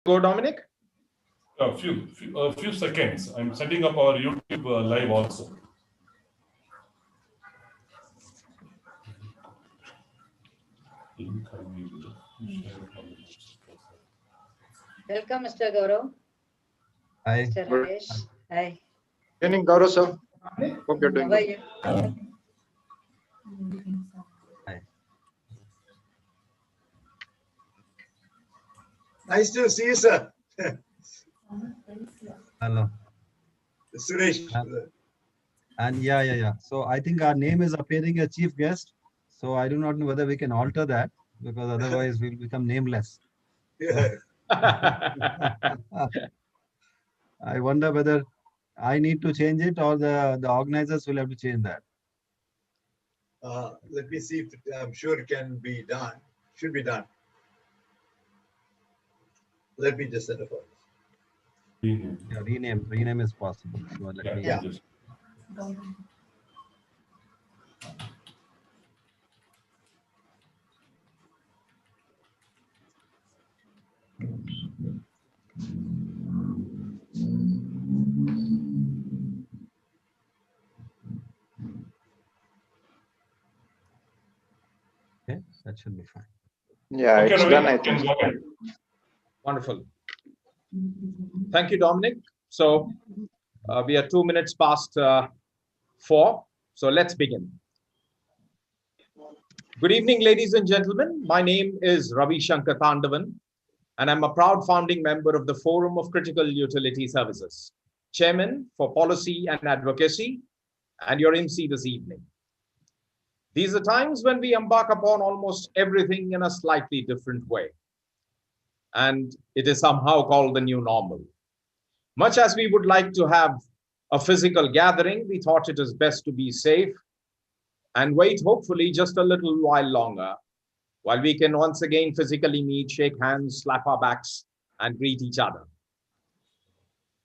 Go, Dominic. A few seconds. I'm setting up our YouTube live also. Welcome, Mr. Gaurav. Hi. Mr. Ramesh. Hi. Good evening, Gaurav sir. Hope you're doing How are good. you? Hi. Nice to see you, sir. Hello. Suresh. And yeah. So I think our name is appearing as chief guest. So I do not know whether we can alter that because otherwise we'll become nameless. Yeah. I wonder whether I need to change it or the organizers will have to change that. Let me see if I'm sure it can be done. Should be done. Let me just set up. Yeah, rename is possible. So let me. Yeah. Okay, that should be fine. Yeah, Okay, it's Ravi, done, I you can think. go ahead. Wonderful. Thank you, Dominic. So we are 2 minutes past 4. So let's begin. Good evening, ladies and gentlemen. My name is Ravi Shankar Thandavan, and I'm a proud founding member of the Forum of Critical Utility Services, Chairman for Policy and Advocacy, and your MC this evening. These are times when we embark upon almost everything in a slightly different way. And it is somehow called the new normal. Much as we would like to have a physical gathering, we thought it is best to be safe and wait, hopefully, just a little while longer, while we can once again physically meet, shake hands, slap our backs, and greet each other.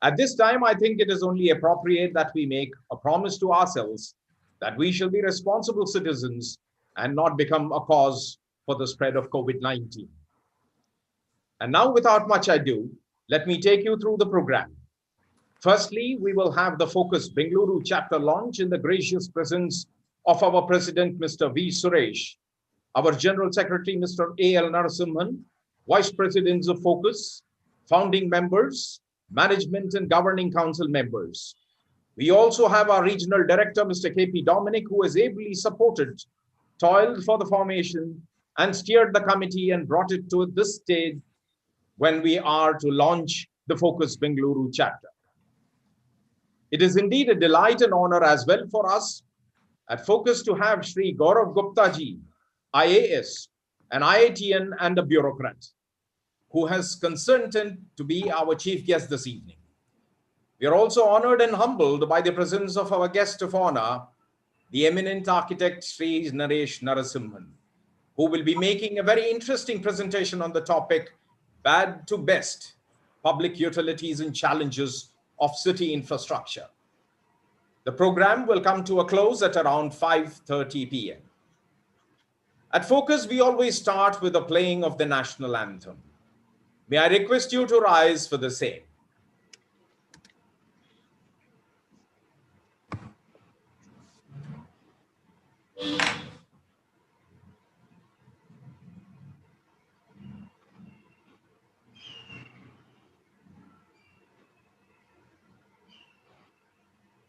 At this time, I think it is only appropriate that we make a promise to ourselves that we shall be responsible citizens and not become a cause for the spread of COVID-19. And now, without much ado, let me take you through the program. Firstly, we will have the Focus-Bangalore chapter launch in the gracious presence of our President, Mr. V. Suresh, our General Secretary, Mr. A.L. Narasimhan, Vice Presidents of Focus, founding members, management and governing council members. We also have our Regional Director, Mr. K.P. Dominic, who has ably supported, toiled for the formation, and steered the committee and brought it to this stage when we are to launch the Focus-Bangalore chapter. It is indeed a delight and honor as well for us at Focus to have Shri Gaurav Gupta ji, IAS, an IITian and a bureaucrat, who has consented to be our chief guest this evening. We are also honored and humbled by the presence of our guest of honor, the eminent architect Sri Naresh Narasimhan, who will be making a very interesting presentation on the topic Bad to Best, Public Utilities and Challenges of City Infrastructure. The program will come to a close at around 5:30 p.m. At Focus, we always start with the playing of the national anthem. May I request you to rise for the same.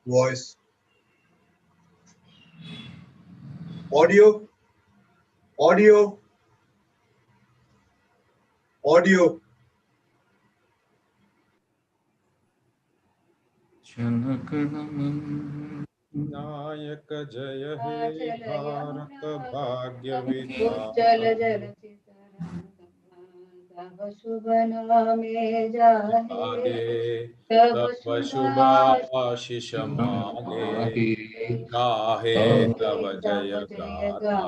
Voice. Audio. Audio. Audio. नायक जय हे भारत भाग्य उज्जल जल तब शुभ नामे जाहे तब शुभ आशीष मागे गाहे तब जय गाथा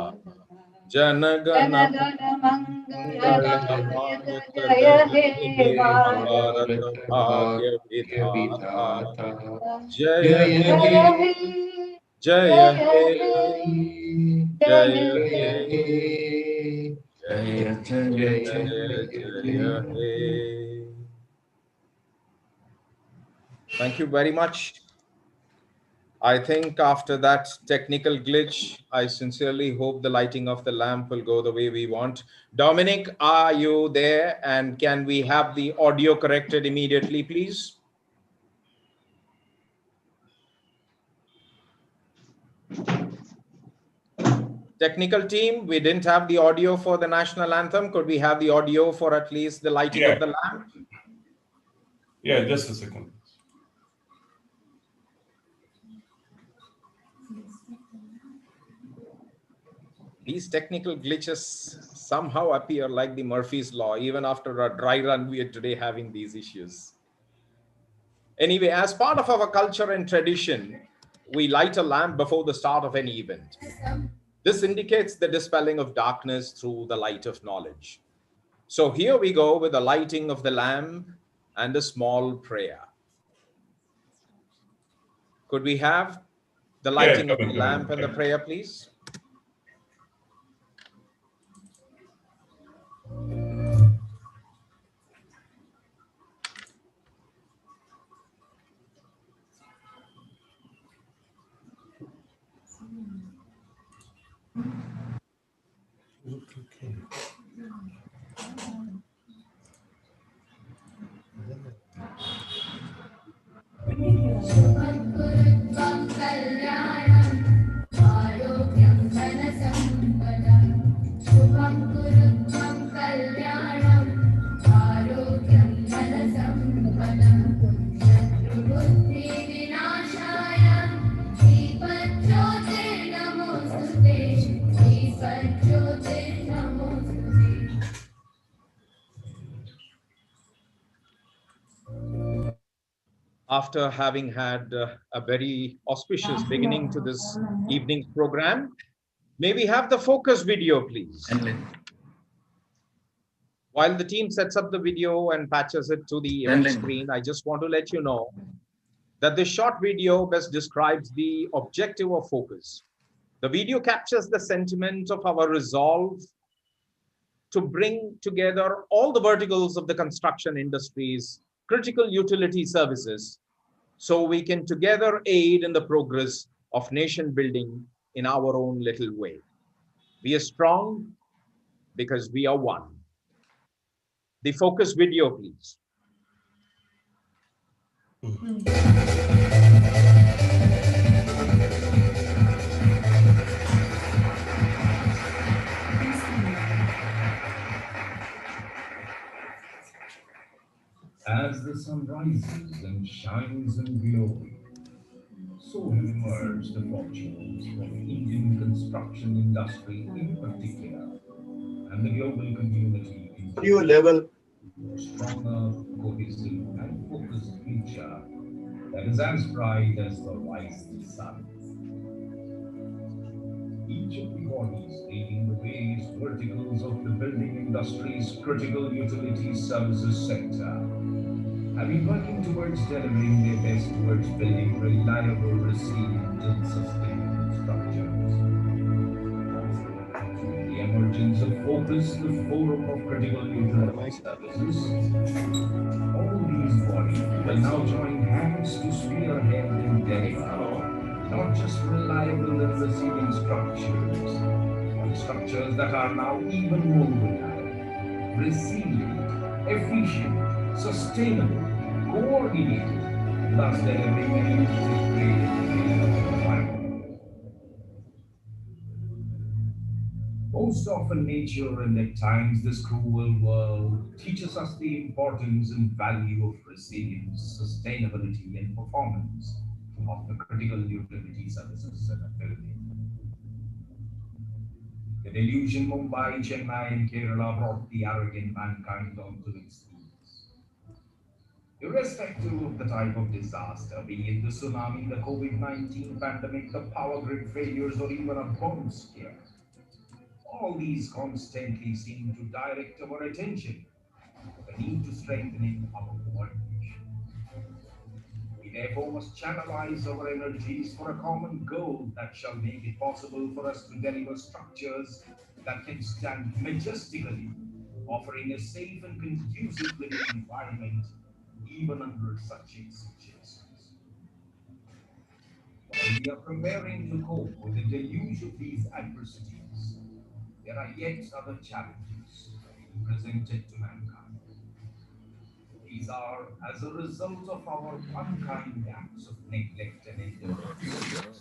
जन गण मंगल जय हे भारत भाग्य विधाता जय हे जय हे जय हे जय जय जय हे। Thank you very much. I think after that technical glitch, I sincerely hope the lighting of the lamp will go the way we want. Dominic, are you there? And can we have the audio corrected immediately, please? Technical team, we didn't have the audio for the national anthem. Could we have the audio for at least the lighting of the lamp? Yeah, just a second. These technical glitches somehow appear like the Murphy's Law. Even after a dry run, we are today having these issues. Anyway, as part of our culture and tradition, we light a lamp before the start of any event. This indicates the dispelling of darkness through the light of knowledge. So here we go with the lighting of the lamp and a small prayer. Could we have the lighting of the lamp and the prayer, please? After having had a very auspicious beginning to this evening's program, may we have the focus video, please? While the team sets up the video and patches it to the event screen, I just want to let you know that this short video best describes the objective of Focus. The video captures the sentiment of our resolve to bring together all the verticals of the construction industry's critical utility services so we can together aid in the progress of nation building in our own little way. We are strong because we are one. The focus video, please. As the sun rises and shines in glory, so have emerged the fortunes of Indian construction industry in particular, and the global community in Audio level. a stronger, cohesive, and focused future that is as bright as the rising sun. Each of the bodies leading the various verticals of the building industry's critical utility services sector have been working towards delivering their best towards building reliable, resilient, and sustainable structures. The emergence of Focus, the Forum of Critical Utility Services, all these bodies will now join hands to spearhead and deliver not just reliable and resilient structures, but structures that are now even more reliable, resilient, efficient, sustainable, coordinated, thus delivering an integrated environment. Most often nature and at times this cruel world teaches us the importance and value of resilience, sustainability and performance of the critical utility services in a building. The delusion Mumbai, Chennai and Kerala brought the arrogant mankind onto its knees. Irrespective of the type of disaster, be it the tsunami, the COVID-19 pandemic, the power grid failures or even a bomb scare, all these constantly seem to direct our attention to the need to strengthening our coordination. We therefore must channelize our energies for a common goal that shall make it possible for us to deliver structures that can stand majestically, offering a safe and conducive living environment even under such exigencies. and we are preparing to cope with the deluge of these adversities, there are yet other challenges being presented to mankind. These are as a result of our unkind acts of neglect and indifference.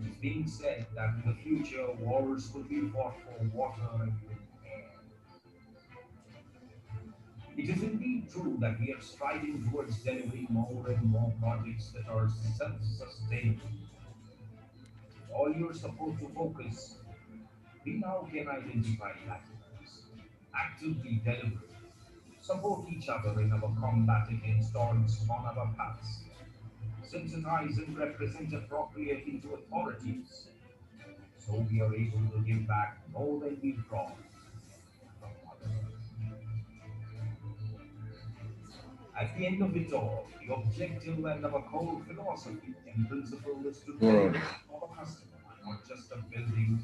It is being said that in the future wars will be fought for water and air. It is indeed true that we are striving towards delivering more and more projects that are self-sustainable. With all your support to focus, we now can identify patterns, actively deliver, support each other in our combat against odds on our paths, sensitize and represent appropriately to authorities, so we are able to give back more than we draw from others. At the end of it all, the objective and our core philosophy and principle is to deliver to our customer not just a building,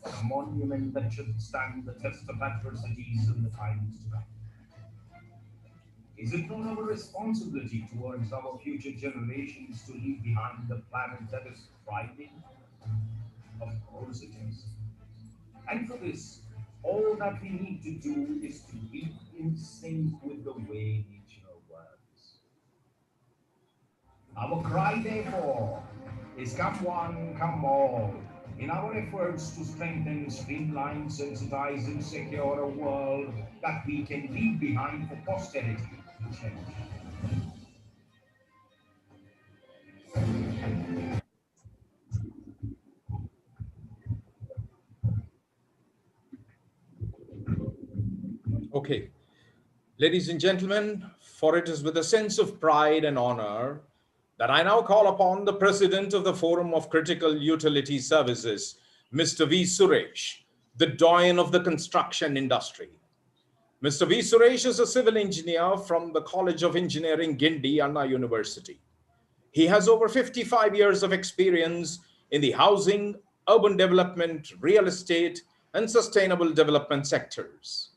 but a monument that should stand the test of adversities in the times to come. Is it not our responsibility towards our future generations to leave behind a planet that is thriving? Of course it is. And for this, all that we need to do is to be in sync with the way nature works. Our cry, therefore, is come one, come all, in our efforts to strengthen, streamline, sensitize, and secure a world that we can leave behind for posterity to cherish. Okay. Ladies and gentlemen, for it is with a sense of pride and honor that I now call upon the President of the Forum of Critical Utility Services, Mr. V. Suresh, the doyen of the construction industry. Mr. V. Suresh is a civil engineer from the College of Engineering, Guindy, Anna University. He has over 55 years of experience in the housing, urban development, real estate, and sustainable development sectors.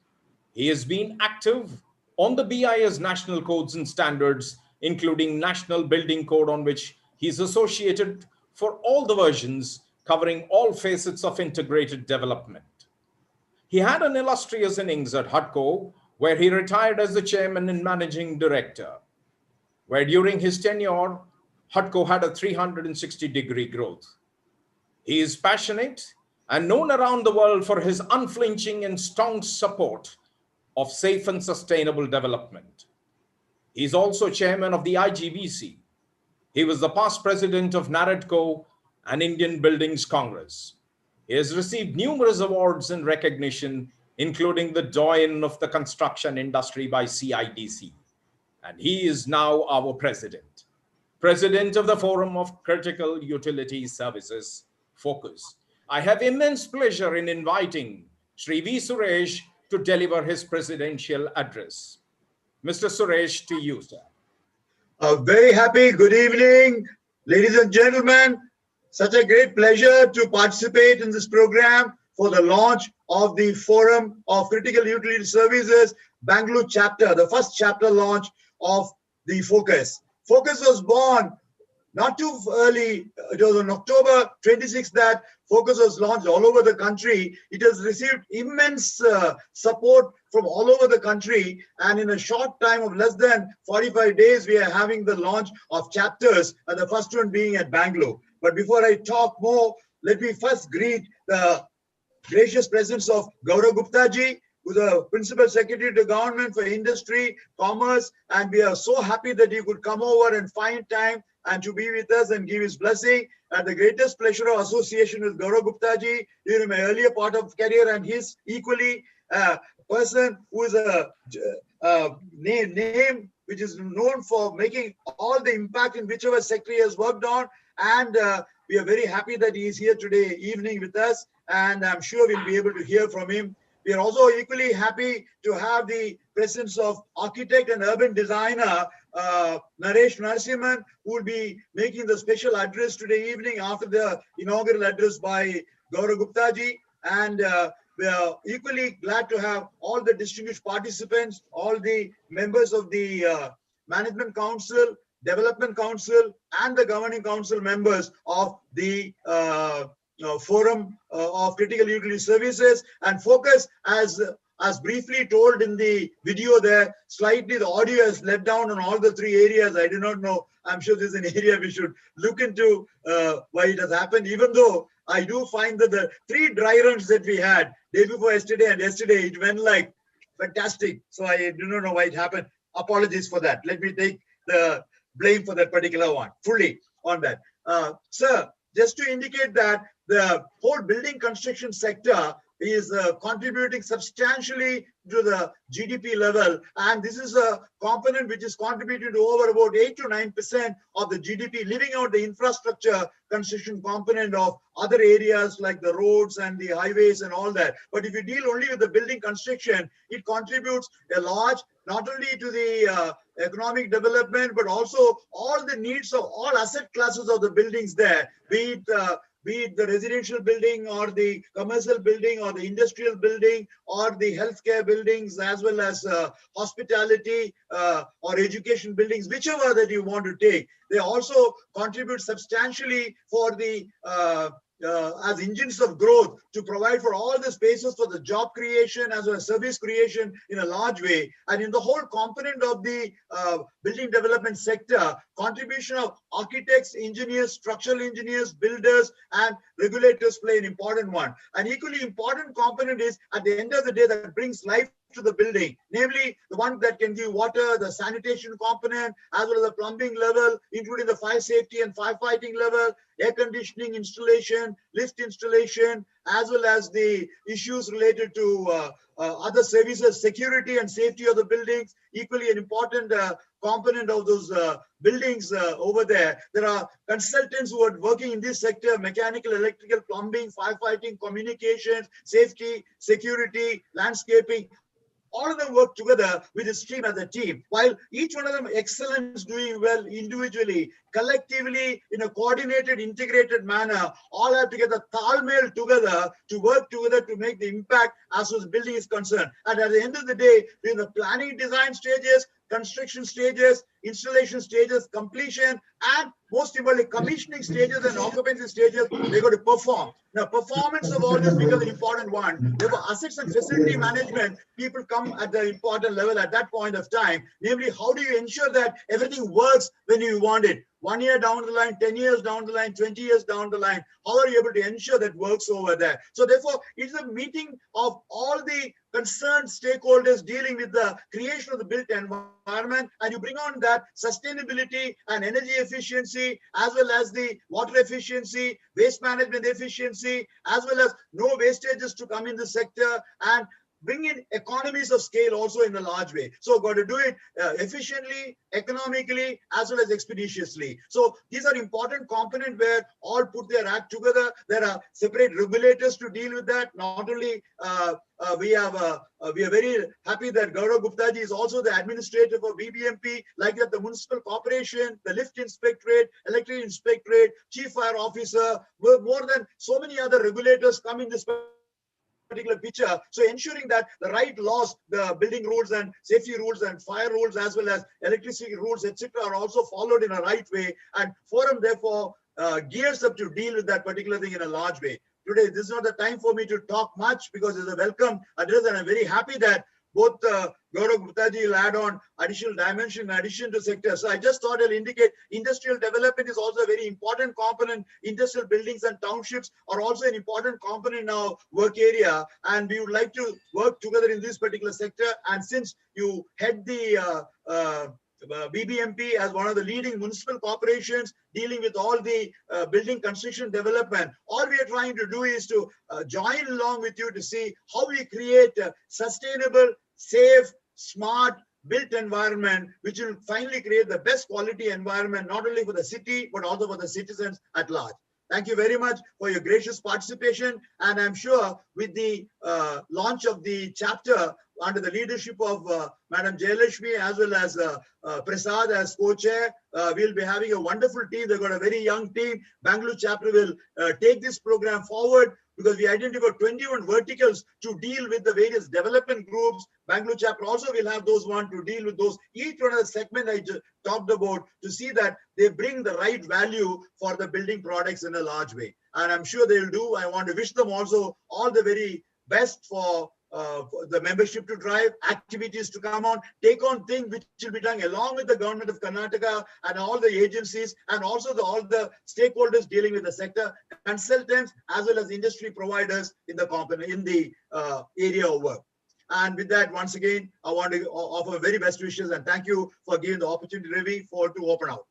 He has been active on the BIS national codes and standards, including National Building Code, on which he is associated for all the versions, covering all facets of integrated development. He had an illustrious innings at HUDCO, where he retired as the chairman and managing director, where during his tenure, HUDCO had a 360-degree growth. He is passionate and known around the world for his unflinching and strong support of safe and sustainable development. He is also chairman of the IGBC. He was the past president of NAREDCO and Indian Buildings Congress. He has received numerous awards and recognition, including the doyen of the construction industry by CIDC. And he is now our president of the Forum of Critical Utility Services, Focus. I have immense pleasure in inviting Sri V. Suresh to deliver his presidential address. Mr. Suresh, to you, sir. A very happy good evening, ladies and gentlemen. Such a great pleasure to participate in this program for the launch of the Forum of Critical Utility Services Bangalore chapter, the first chapter launch of the Focus. Focus was born not too early. It was on October 26th that Focus was launched all over the country. It has received immense support from all over the country. And in a short time of less than 45 days, we are having the launch of chapters, and the first one being at Bangalore. But before I talk more, let me first greet the gracious presence of Gaurav Gupta ji, who's the Principal Secretary to Government for Industry, Commerce, and we are so happy that he could come over and find time and to be with us and give his blessing. And the greatest pleasure of association with Gaurav Gupta ji during my earlier part of career, and he's equally a person who is a name which is known for making all the impact in whichever sector he has worked on. And we are very happy that he is here today evening with us, and I'm sure we'll be able to hear from him. We are also equally happy to have the presence of architect and urban designer Naresh Narasimhan, who will be making the special address today evening after the inaugural address by Gaurav Gupta ji. And we are equally glad to have all the distinguished participants, all the members of the Management Council, Development Council and the Governing Council members of the Forum of Critical Utility Services. And Focus, as briefly told in the video there, slightly the audio has let down on all the three areas. I do not know. I'm sure this is an area we should look into why it has happened, even though I do find that the 3 dry runs that we had day before yesterday and yesterday, it went like fantastic. So I do not know why it happened. Apologies for that. Let me take the blame for that particular one fully on that. Sir, just to indicate that the whole building construction sector is contributing substantially to the GDP level, and this is a component which is contributing to over about 8 to 9% of the GDP, leaving out the infrastructure construction component of other areas like the roads and the highways and all that. But if you deal only with the building construction, it contributes a large, not only to the economic development, but also all the needs of all asset classes of the buildings there, be it the residential building or the commercial building or the industrial building or the healthcare buildings, as well as hospitality or education buildings, whichever that you want to take. They also contribute substantially for the as engines of growth to provide for all the spaces for the job creation as well as service creation in a large way. And in the whole component of the building development sector, contribution of architects, engineers, structural engineers, builders, and regulators play an important one. An equally important component is, at the end of the day, that brings life to the building, namely the one that can give water, the sanitation component, as well as the plumbing level, including the fire safety and firefighting level, air conditioning installation, lift installation, as well as the issues related to other services, security and safety of the buildings, equally an important component of those buildings over there. There are consultants who are working in this sector: mechanical, electrical, plumbing, firefighting, communications, safety, security, landscaping. All of them work together with this team as a team. While each one of them excellence, doing well individually, collectively in a coordinated, integrated manner, all have to get the talmail together to work together to make the impact as far as building is concerned. And at the end of the day, in the planning design stages, construction stages, installation stages, completion, and most importantly, commissioning stages and occupancy stages, they're going to perform. Now, performance of all this becomes an important one. Therefore, assets and facility management, people come at the important level at that point of time. Namely, how do you ensure that everything works when you want it? 1 year down the line, 10 years down the line, 20 years down the line, how are you able to ensure that works over there? So therefore, it's a meeting of all the concerned stakeholders dealing with the creation of the built environment, and you bring on that sustainability and energy efficiency, as well as the water efficiency, waste management efficiency, as well as no wastages to come in the sector, and bring in economies of scale also in a large way. So got to do it efficiently, economically, as well as expeditiously. So these are important components where all put their act together. There are separate regulators to deal with that. Not only we are very happy that Gaurav Gupta ji is also the administrator for BBMP, like that the Municipal Corporation, the Lift Inspectorate, Electric Inspectorate, Chief Fire Officer, more than so many other regulators come in this particular picture. So ensuring that the right laws, the building rules and safety rules and fire rules, as well as electricity rules, etc., are also followed in a right way. And Forum therefore gears up to deal with that particular thing in a large way. Today, this is not the time for me to talk much because it's a welcome address, and I'm very happy that both Gaurav Gupta ji will add on additional dimension in addition to sectors. So I just thought I'll indicate industrial development is also a very important component. Industrial buildings and townships are also an important component in our work area, and we would like to work together in this particular sector. And since you head the BBMP as one of the leading municipal corporations dealing with all the building construction development, all we are trying to do is to join along with you to see how we create a sustainable, safe, smart, built environment, which will finally create the best quality environment, not only for the city, but also for the citizens at large. Thank you very much for your gracious participation. And I'm sure with the launch of the chapter, under the leadership of Madam Jayalakshmi as well as Prasad as co-chair. We'll be having a wonderful team. They've got a very young team. Bangalore chapter will take this program forward because we identified 21 verticals to deal with the various development groups. Bangalore chapter also will have those one to deal with those. Each one of the segment I just talked about to see that they bring the right value for the building products in a large way. And I'm sure they'll do. I want to wish them also all the very best for the membership to drive, activities to come on, take on things which will be done along with the government of Karnataka and all the agencies and also all the stakeholders dealing with the sector, consultants as well as industry providers in the company in the area of work. And with that, once again, I want to offer very best wishes and thank you for giving the opportunity, Ravi, to open out.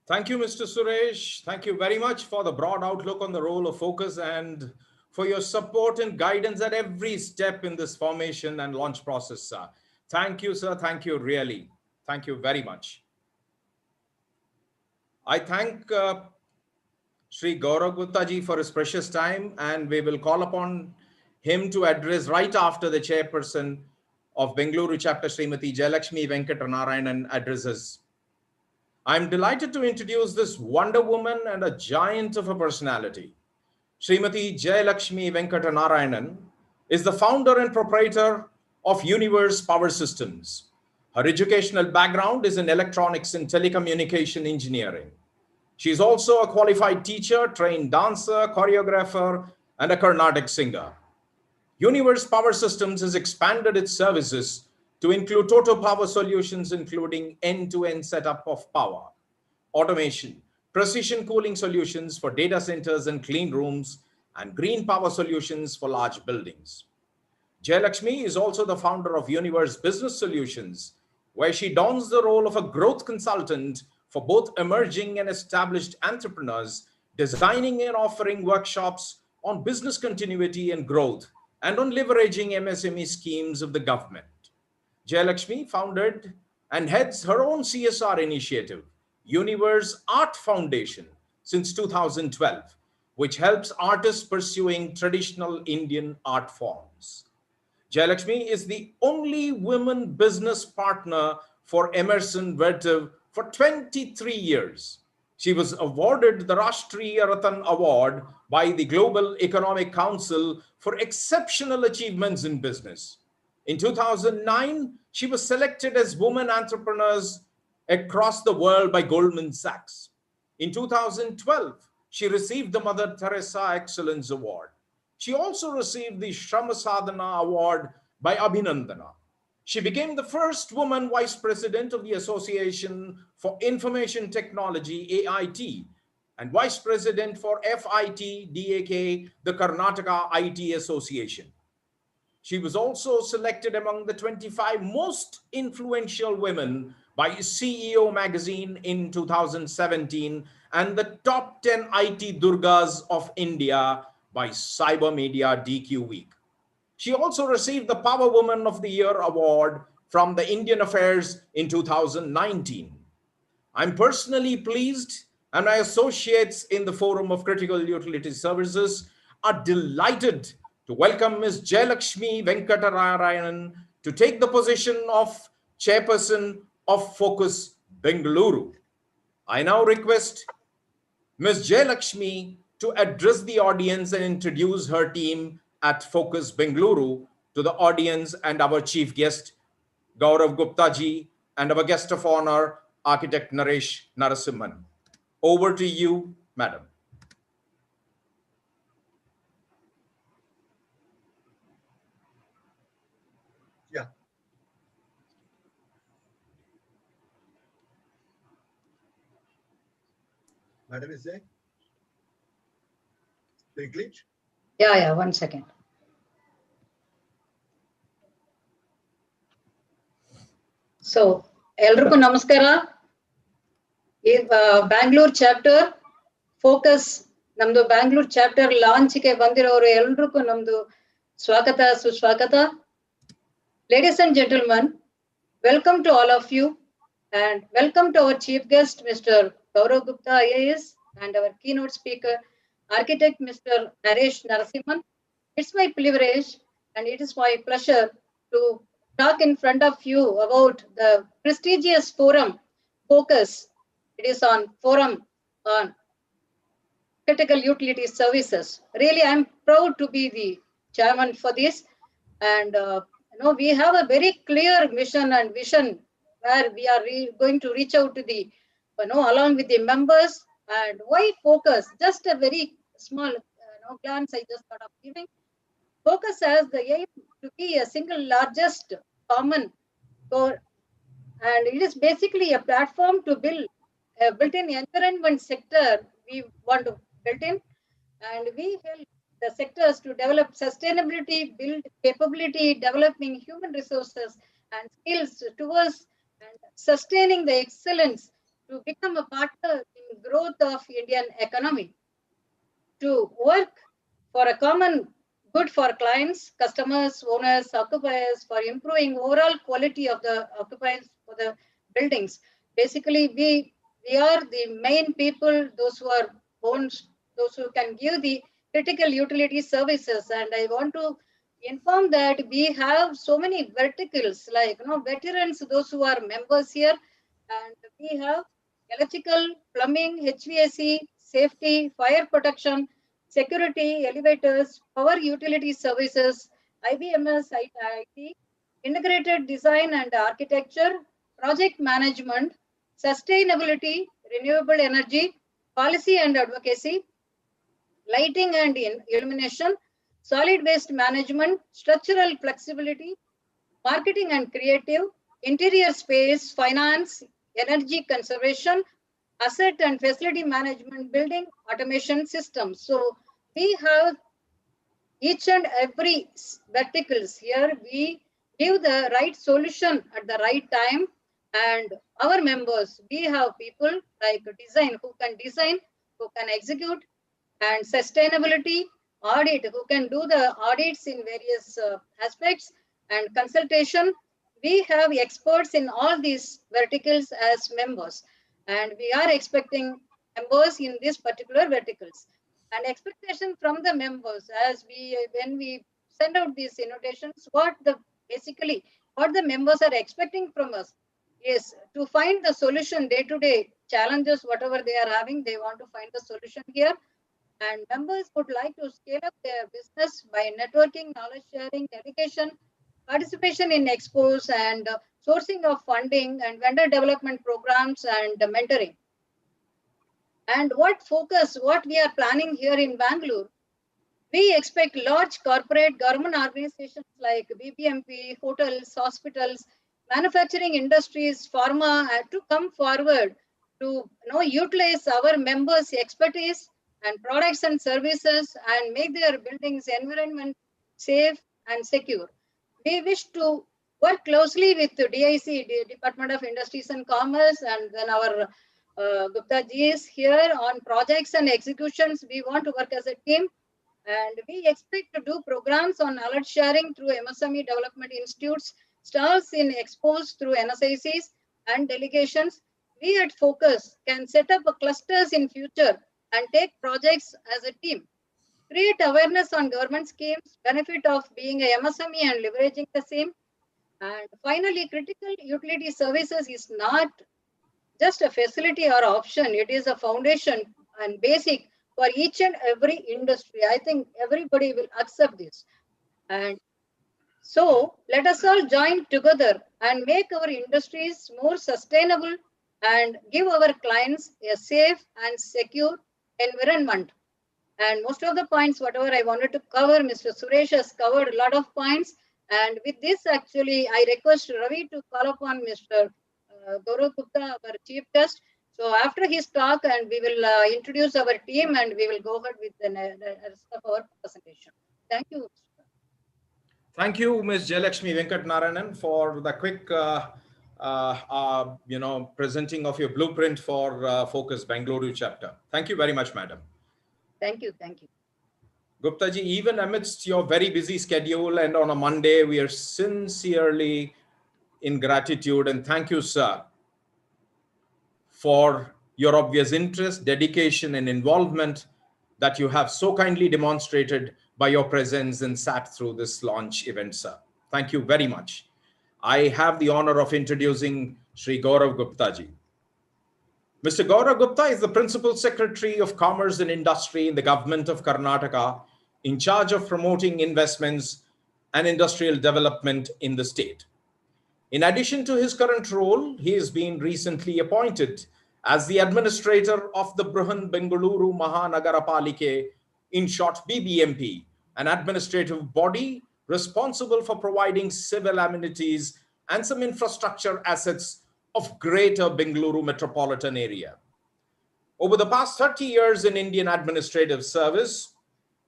Thank you, Mr. Suresh. Thank you very much for the broad outlook on the role of Focus and for your support and guidance at every step in this formation and launch process, sir. Thank you, sir. Thank you, really. Thank you very much. I thank Sri Gaurav Gupta ji for his precious time, and we will call upon him to address right after the chairperson of Bengaluru chapter, Srimati Jayalakshmi Venkatanarayanan addresses. I'm delighted to introduce this wonder woman and a giant of a personality. Srimati Jayalakshmi Venkatanarayanan is the founder and proprietor of Universe Power Systems. Her educational background is in electronics and telecommunication engineering. She is also a qualified teacher, trained dancer, choreographer, and a Carnatic singer. Universe Power Systems has expanded its services to include total power solutions, including end-to-end setup of power, automation, precision cooling solutions for data centers and clean rooms, and green power solutions for large buildings. Jayalakshmi is also the founder of Universe Business Solutions, where she dons the role of a growth consultant for both emerging and established entrepreneurs, designing and offering workshops on business continuity and growth, and on leveraging MSME schemes of the government. Jayalakshmi founded and heads her own CSR initiative, Universe Art Foundation, since 2012, which helps artists pursuing traditional Indian art forms. Jayalakshmi is the only women business partner for Emerson Vertiv for 23 years. She was awarded the Rashtriya Ratan Award by the Global Economic Council for exceptional achievements in business. In 2009, she was selected as Women Entrepreneurs across the world by Goldman Sachs. In 2012, she received the Mother Teresa Excellence Award. She also received the Shrama Sadhana Award by Abhinandana. She became the first woman vice president of the Association for Information Technology, AIT, and vice president for FIT DAK, the Karnataka IT Association. She was also selected among the 25 most influential women by CEO magazine in 2017 and the top 10 IT Durgas of India by Cyber Media DQ Week. She also received the Power Woman of the Year award from the Indian Affairs in 2019. I'm personally pleased, and my associates in the Forum of Critical Utility Services are delighted to welcome Ms. Jayalakshmi Venkatanarayanan to take the position of Chairperson of Focus Bengaluru. I now request Ms. Jayalakshmi to address the audience and introduce her team at Focus Bengaluru to the audience and our chief guest, Gaurav Gupta ji, and our guest of honor, Architect Naresh Narasimhan. Over to you, madam. Yeah. Madam is there? Big glitch? Yeah, 1 second. So, ಎಲ್ರಿಗೂ ನಮಸ್ಕಾರ. ಈ Bangalore chapter focus ನಮ್ದು Bangalore chapter ಲಾಂಚ್ಗೆ ಬಂದಿರೋರು ಎಲ್ರಿಗೂ ನಮ್ದು ಸ್ವಾಗತ ಸುಸ್ವಾಗತ. Ladies and gentlemen, welcome to all of you and welcome to our chief guest, Mr. Gaurav Gupta IAS, and our keynote speaker, architect Mr. Naresh Narasimhan. It's my privilege and it is my pleasure to talk in front of you about the prestigious forum Focus. It is on forum on critical utility services. Really, I'm proud to be the chairman for this. And we have a very clear mission and vision where we are going to reach out to the, along with the members. And why focus? Just a very small glance I just thought of giving. Focus has the aim to be a single largest common core, and it is basically a platform to build a built-in environment sector we want to build in, and we help the sectors to develop sustainability, build capability, developing human resources and skills towards and sustaining the excellence to become a partner in growth of Indian economy, to work for a common good for clients, customers, owners, occupiers, for improving overall quality of the occupiers for the buildings. Basically, we are the main people, those who are owns, those who can give the critical utility services. And I want to inform that we have so many verticals, like veterans, those who are members here, and we have electrical, plumbing, HVAC, safety, fire protection, security, elevators, power utility services, IBMS, IT, integrated design and architecture, project management, sustainability, renewable energy, policy and advocacy, lighting and illumination, solid waste management, structural flexibility, marketing and creative, interior space, finance, energy conservation, asset and facility management, building automation systems. So we have each and every verticals here. We give the right solution at the right time, and our members, we have people like design, who can execute, and sustainability, audit, who can do the audits in various aspects, and consultation. We have experts in all these verticals as members, and we are expecting members in these particular verticals. And expectation from the members, as when we send out these invitations, what the members are expecting from us is to find the solution, day-to-day challenges, whatever they are having, they want to find the solution here. And members would like to scale up their business by networking, knowledge sharing, delegation, participation in expos, and sourcing of funding and vendor development programs and mentoring. And what we are planning here in Bangalore, we expect large corporate government organizations like BBMP, hotels, hospitals, manufacturing industries, pharma to come forward to utilize our members' expertise and products and services and make their buildings environment safe and secure. We wish to work closely with the DIC, Department of Industries and Commerce, and then our Gupta ji is here on projects and executions. We want to work as a team, and we expect to do programs on knowledge sharing through MSME development institutes, stalls in expos through NSICs and delegations. We at Focus can set up clusters in future and take projects as a team. Create awareness on government schemes, benefit of being a MSME and leveraging the same. And finally, critical utility services is not just a facility or option. It is a foundation and basic for each and every industry. I think everybody will accept this. And so let us all join together and make our industries more sustainable and give our clients a safe and secure environment. And most of the points, whatever I wanted to cover, Mr. Suresh has covered a lot of points. And with this, actually, I request Ravi to call upon Mr. Gaurav Gupta, our chief guest. So after his talk, and we will introduce our team, and we will go ahead with the rest of our presentation. Thank you. Thank you, Ms. Jayalakshmi Venkatnarayanan, for the quick presenting of your blueprint for Focus-Bangalore chapter. Thank you very much, madam. Thank you. Thank you. Gupta ji, even amidst your very busy schedule and on a Monday, we are sincerely in gratitude and thank you, sir, for your obvious interest, dedication, and involvement that you have so kindly demonstrated by your presence and sat through this launch event, sir. Thank you very much. I have the honor of introducing Sri Gaurav Gupta ji. Mr. Gaurav Gupta is the Principal Secretary of Commerce and Industry in the Government of Karnataka, in charge of promoting investments and industrial development in the state. In addition to his current role, he has been recently appointed as the administrator of the Bruhan Bengaluru Mahanagarapalike, in short BBMP, an administrative body responsible for providing civil amenities and some infrastructure assets of Greater Bengaluru metropolitan area. Over the past 30 years in Indian administrative service,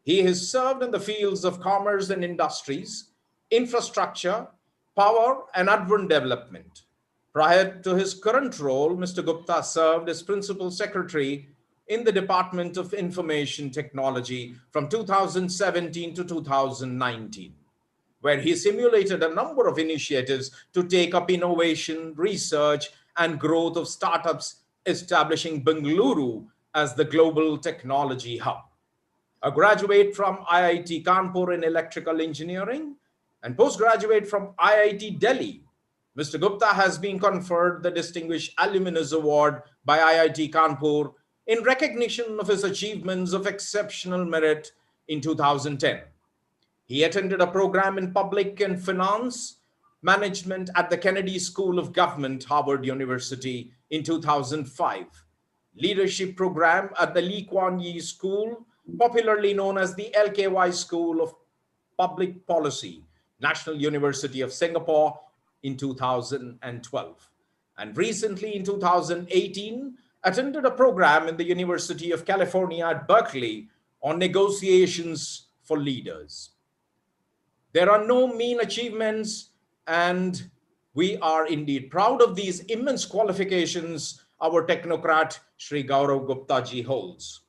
he has served in the fields of commerce and industries, infrastructure, power, and urban development. Prior to his current role, Mr. Gupta served as Principal Secretary in the Department of Information Technology from 2017 to 2019, where he simulated a number of initiatives to take up innovation, research, and growth of startups, establishing Bengaluru as the global technology hub. A graduate from IIT Kanpur in electrical engineering and postgraduate from IIT Delhi, Mr. Gupta has been conferred the Distinguished Alumnus Award by IIT Kanpur in recognition of his achievements of exceptional merit in 2010. He attended a program in public and finance management at the Kennedy School of Government, Harvard University in 2005, leadership program at the Lee Kuan Yew School, popularly known as the LKY School of Public Policy, National University of Singapore in 2012. And recently in 2018, attended a program in the University of California at Berkeley on negotiations for leaders. There are no mean achievements, and we are indeed proud of these immense qualifications our technocrat Sri Gaurav Gupta ji holds.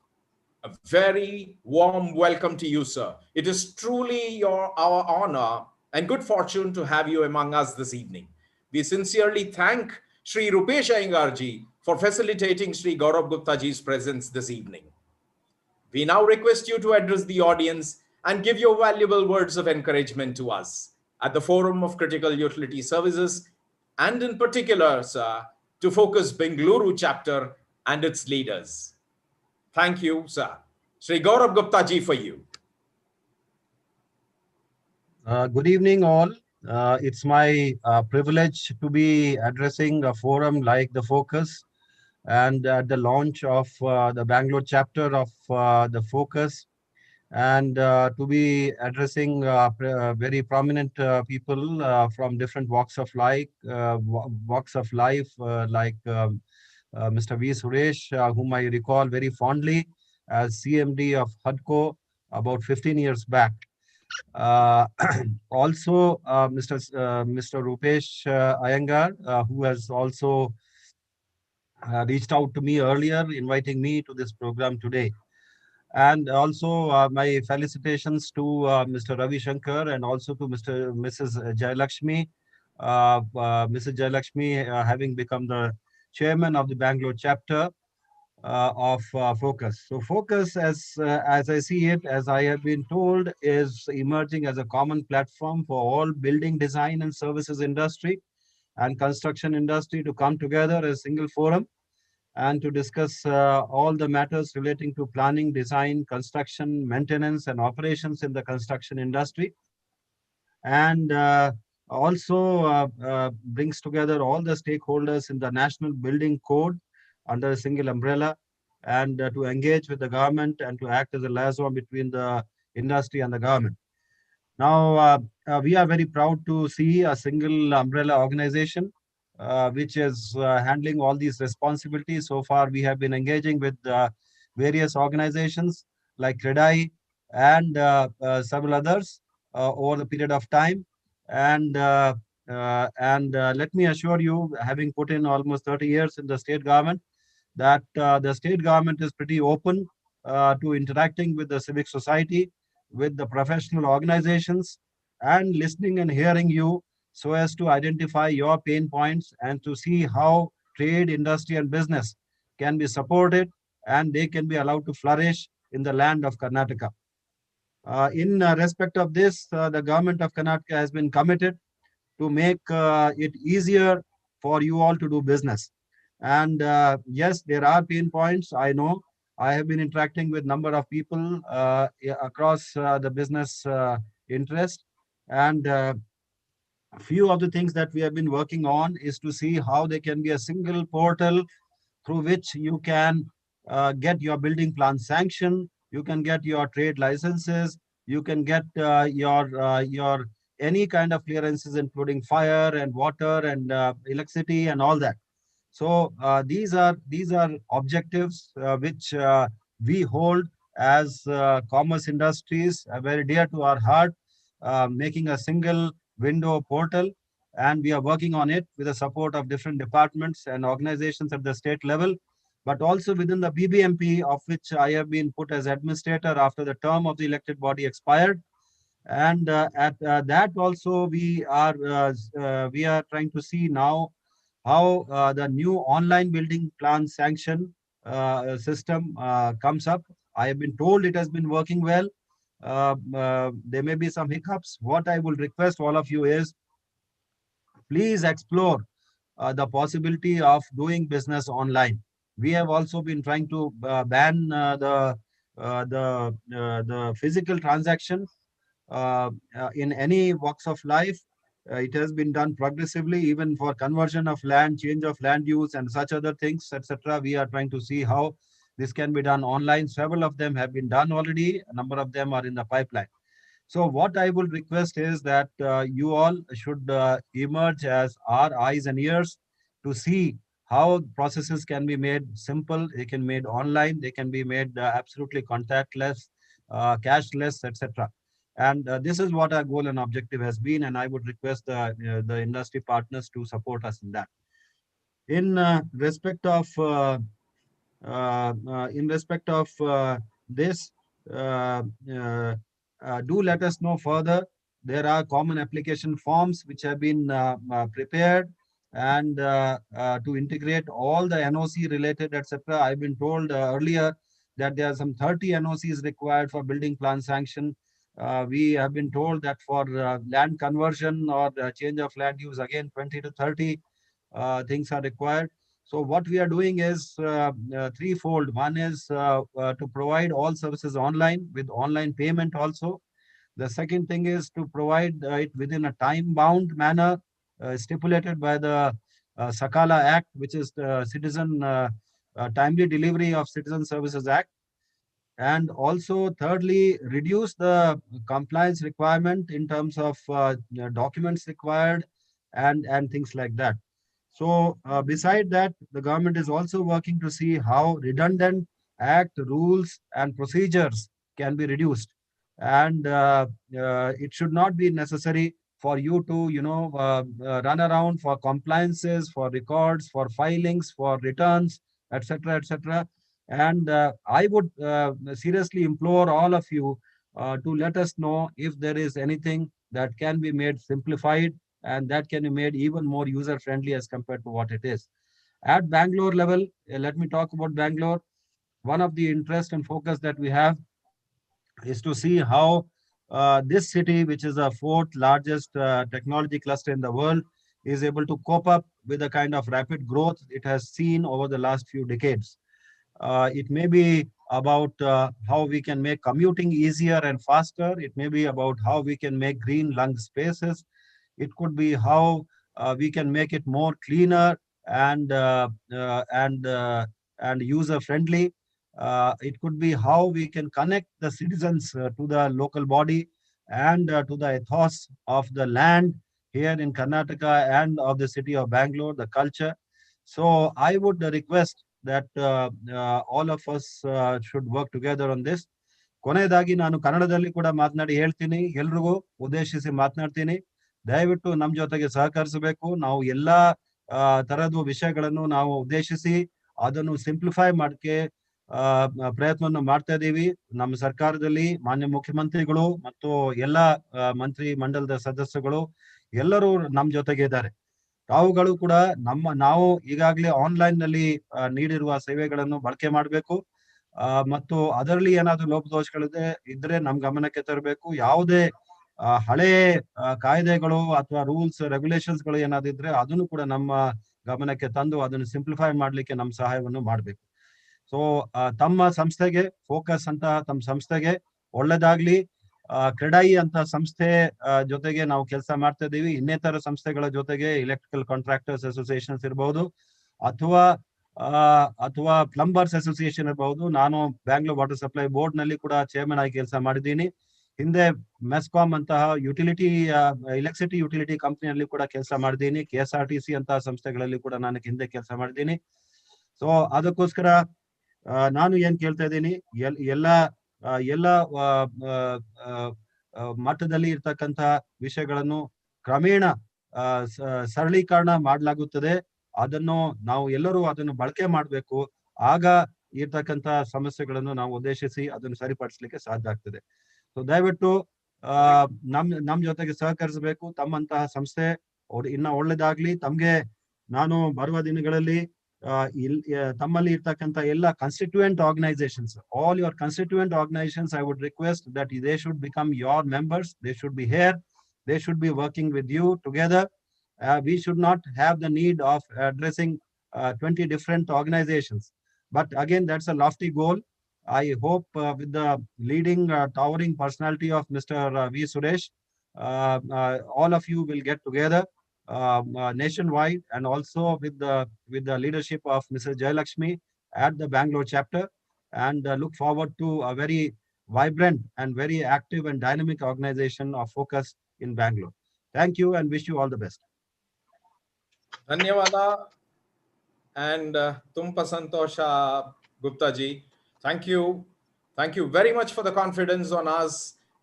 A very warm welcome to you, sir. It is truly our honor and good fortune to have you among us this evening. We sincerely thank Sri Rupesh Iyengar ji for facilitating Sri Gaurav Gupta ji's presence this evening. We now request you to address the audience and give your valuable words of encouragement to us at the Forum of Critical Utility Services, and in particular, sir, to Focus-Bangalore chapter and its leaders. Thank you, sir. Sri Gaurav Gupta ji, for you. Good evening, all. It's my privilege to be addressing a forum like the Focus and at the launch of the Bangalore chapter of the Focus, and to be addressing very prominent people from different walks of life, like Mr. V. Suresh, whom I recall very fondly as CMD of HUDCO about 15 years back. Also, Mr. Rupesh Iyengar, who has also reached out to me earlier, inviting me to this program today. And also my felicitations to Mr. Ravi Shankar and also to Mrs. Jayalakshmi. Mrs. Jayalakshmi having become the chairman of the Bangalore chapter of Focus. So Focus, as I see it, as I have been told, is emerging as a common platform for all building design and services industry and construction industry to come together as a single forum and to discuss all the matters relating to planning, design, construction, maintenance, and operations in the construction industry. And also brings together all the stakeholders in the National Building Code under a single umbrella, and to engage with the government and to act as a liaison between the industry and the government. Now, we are very proud to see a single umbrella organization which is handling all these responsibilities. So far, we have been engaging with various organizations like CREDAI and several others over the period of time. And let me assure you, having put in almost 30 years in the state government, that the state government is pretty open to interacting with the civic society, with the professional organizations, and listening and hearing you so as to identify your pain points and to see how trade, industry, and business can be supported and they can be allowed to flourish in the land of Karnataka. In respect of this, the government of Karnataka has been committed to make it easier for you all to do business. And yes, there are pain points. I know. I have been interacting with number of people across the business interest, and a few of the things that we have been working on is to see how there can be a single portal through which you can get your building plan sanction, you can get your trade licenses, you can get your any kind of clearances, including fire and water and electricity and all that. So these are objectives which we hold as commerce industries, very dear to our heart, making a single window portal, and we are working on it with the support of different departments and organizations at the state level, but also within the BBMP, of which I have been put as administrator after the term of the elected body expired. And at that also we are trying to see now how the new online building plan sanction system comes up. I have been told it has been working well. There may be some hiccups. What I will request all of you is, please explore the possibility of doing business online. We have also been trying to ban the physical transaction in any walks of life. It has been done progressively, even for conversion of land, change of land use, and such other things, etc. We are trying to see how this can be done online. Several of them have been done already. A number of them are in the pipeline. So what I will request is that you all should emerge as our eyes and ears to see how processes can be made simple, they can be made online, they can be made absolutely contactless, cashless, etc. And this is what our goal and objective has been, and I would request the industry partners to support us in that. In respect of this, uh, uh, do let us know further. There are common application forms which have been prepared, and to integrate all the NOC related, etc. I've been told earlier that there are some 30 NOCs required for building plan sanction. We have been told that for land conversion or change of land use, again 20 to 30 things are required. So what we are doing is threefold. One is to provide all services online with online payment also. The second thing is to provide it within a time-bound manner stipulated by the Sakala Act, which is the Citizen Timely Delivery of Citizen Services Act. And also, thirdly, reduce the compliance requirement in terms of documents required and things like that. So beside that, the government is also working to see how redundant act, rules, and procedures can be reduced. And it should not be necessary for you to, run around for compliances, for records, for filings, for returns, etc., etc. And I would seriously implore all of you to let us know if there is anything that can be made simplified and that can be made even more user friendly as compared to what it is. At Bangalore level, let me talk about Bangalore. One of the interest and focus that we have is to see how this city, which is the fourth largest technology cluster in the world, is able to cope up with the kind of rapid growth it has seen over the last few decades. It may be about how we can make commuting easier and faster. It may be about how we can make green lung spaces. It could be how we can make it more cleaner and user friendly. It could be how we can connect the citizens to the local body and to the ethos of the land here in Karnataka and of the city of Bangalore, the culture. So I would request that all of us should work together on this. ಕೊನೆಯದಾಗಿ ನಾನು ಕನ್ನಡದಲ್ಲಿ ಕೂಡ ಮಾತನಾಡಿ ಹೇಳ್ತೀನಿ, ಎಲ್ರಿಗೂ ಉದ್ದೇಶಿಸಿ ಮಾತನಾಡ್ತೀನಿ. ದಯವಿಟ್ಟು ನಮ್ಮ ಜೊತೆಗೆ ಸಹಕರಿಸಬೇಕು. ನಾವು ಎಲ್ಲಾ ತರದ ವಿಷಯಗಳನ್ನು ನಾವು ಉದ್ದೇಶಿಸಿ ಅದನ್ನು ಸಿಂಪ್ಲಿಫೈ ಮಾಡಕ್ಕೆ ಪ್ರಯತ್ನವನ್ನು ಮಾಡ್ತಾ ಇದ್ದೀವಿ. ನಮ್ಮ ಸರ್ಕಾರದಲ್ಲಿ ಮಾನ್ಯ ಮುಖ್ಯಮಂತ್ರಿಗಳು ಮತ್ತು ಎಲ್ಲಾ ಮಂತ್ರಿ ಮಂಡಲದ ಸದಸ್ಯಗಳು ಎಲ್ಲರೂ ನಮ್ಮ ಜೊತೆಗೆ ಇದ್ದಾರೆ. ತಾವುಗಳು ಕೂಡ ನಾವು ಈಗಾಗಲೇ ಆನ್ಲೈನ್ ನಲ್ಲಿ ನೀಡಿರುವ ಸೇವೆಗಳನ್ನು ಬಳಕೆ ಮಾಡಬೇಕು. ಮತ್ತು ಅದರಲ್ಲಿ ಏನಾದ್ರು ಲೋಪದೋಷಗಳಿದೆ ಇದ್ರೆ ನಮ್ ಗಮನಕ್ಕೆ ತರಬೇಕು. ಯಾವುದೇ ಹಳೆ ಕಾಯ್ದೆಗಳು ಅಥವಾ ರೂಲ್ಸ್ ರೆಗ್ಯುಲೇಷನ್ಸ್ ಗಳು ಏನಾದಿದ್ರೆ ಅದನ್ನು ಕೂಡ ನಮ್ಮ ಗಮನಕ್ಕೆ ತಂದು ಅದನ್ನು ಸಿಂಪ್ಲಿಫೈ ಮಾಡ್ಲಿಕ್ಕೆ ನಮ್ಮ ಸಹಾಯವನ್ನು ಮಾಡ್ಬೇಕು. ಸೊ ತಮ್ಮ ಸಂಸ್ಥೆಗೆ ಫೋಕಸ್ ಅಂತ ತಮ್ಮ ಸಂಸ್ಥೆಗೆ ಒಳ್ಳೇದಾಗ್ಲಿ. ಕ್ರೆಡೈ ಅಂತ ಸಂಸ್ಥೆ ಜೊತೆಗೆ ನಾವು ಕೆಲಸ ಮಾಡ್ತಾ ಇದೀವಿ. ಇನ್ನಿತರ ಸಂಸ್ಥೆಗಳ ಜೊತೆಗೆ ಎಲೆಕ್ಟ್ರಿಕಲ್ ಕಾಂಟ್ರಾಕ್ಟರ್ಸ್ ಅಸೋಸಿಯೇಷನ್ಸ್ ಇರಬಹುದು ಅಥವಾ ಪ್ಲಂಬರ್ಸ್ ಅಸೋಸಿಯೇಷನ್ ಇರಬಹುದು. ನಾನು ಬ್ಯಾಂಗ್ಳೂರ್ ವಾಟರ್ ಸಪ್ಲೈ ಬೋರ್ಡ್ ನಲ್ಲಿ ಕೂಡ ಚೇರ್ಮನ್ ಆಗಿ ಕೆಲಸ ಮಾಡಿದ್ದೀನಿ. ಹಿಂದೆ ಮೆಸ್ಕಾಮ್ ಅಂತಹ ಎಲೆಕ್ಟ್ರಿಸಿಟಿ ಯುಟಿಲಿಟಿ ಕಂಪನಿಯಲ್ಲಿ ಕೂಡ ಕೆಲಸ ಮಾಡಿದ್ದೀನಿ. KSRTC ಅಂತಹ ಸಂಸ್ಥೆಗಳಲ್ಲಿ ಕೂಡ ನಾನು ಹಿಂದೆ ಕೆಲಸ ಮಾಡಿದ್ದೀನಿ. ಸೊ ಅದಕ್ಕೋಸ್ಕರ ನಾನು ಏನ್ ಕೇಳ್ತಾ ಇದ್ದೀನಿ, ಎಲ್ಲ ಮಟ್ಟದಲ್ಲಿ ಇರ್ತಕ್ಕಂಥ ವಿಷಯಗಳನ್ನು ಕ್ರಮೇಣ ಸರಳೀಕರಣ ಮಾಡಲಾಗುತ್ತದೆ. ಅದನ್ನು ನಾವು ಎಲ್ಲರೂ ಅದನ್ನು ಬಳಕೆ ಮಾಡಬೇಕು. ಆಗ ಇರ್ತಕ್ಕಂಥ ಸಮಸ್ಯೆಗಳನ್ನು ನಾವು ಉದ್ದೇಶಿಸಿ ಅದನ್ನು ಸರಿಪಡಿಸಲಿಕ್ಕೆ ಸಾಧ್ಯ ಆಗ್ತದೆ. ಸೊ ದಯವಿಟ್ಟು ನಮ್ ಜೊತೆಗೆ ಸಹಕರಿಸಬೇಕು. ತಮ್ಮಂತಹ ಸಂಸ್ಥೆ ಇನ್ನ ಒಳ್ಳೇದಾಗ್ಲಿ. ತಮ್ಗೆ ನಾನು ಬರುವ ದಿನಗಳಲ್ಲಿ ತಮ್ಮಲ್ಲಿ ಇರ್ತಕ್ಕಂಥ ಎಲ್ಲ constituent organisations, all your constituent organisations, I would request that they should become your members. They should be here. They should be working with you together. We should not have the need of addressing 20 different organizations. But again, that's a lofty goal. I hope with the leading towering personality of Mr. V. Suresh, all of you will get together nationwide, and also with the leadership of Mrs. Jayalakshmi at the Bangalore chapter, and look forward to a very vibrant and very active and dynamic organization of Focus in Bangalore. Thank you and wish you all the best. Dhanyawada and Tumpa Santosha Gupta ji. Thank you. Thank you very much for the confidence on us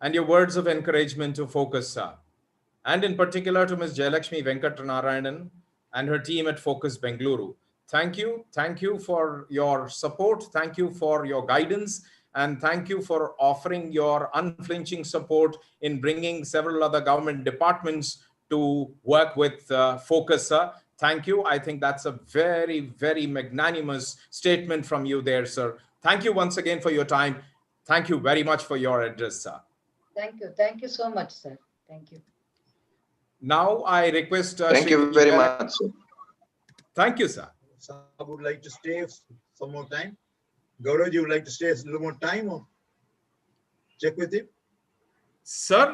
and your words of encouragement to Focus, sir. And in particular to Ms. Jayalakshmi Venkatranarayanan and her team at Focus-Bangalore. Thank you. Thank you for your support. Thank you for your guidance. And thank you for offering your unflinching support in bringing several other government departments to work with Focus. Thank you. I think that's a very, very magnanimous statement from you there, sir. Thank you once again for your time. Thank you very much for your address, sir. Thank you. Thank you so much, sir. Thank you. Now I request... Thank you very much, sir. Thank you, sir. I would like to stay some more time. Gaurav, you would like to stay a little more time or check with him? Sir,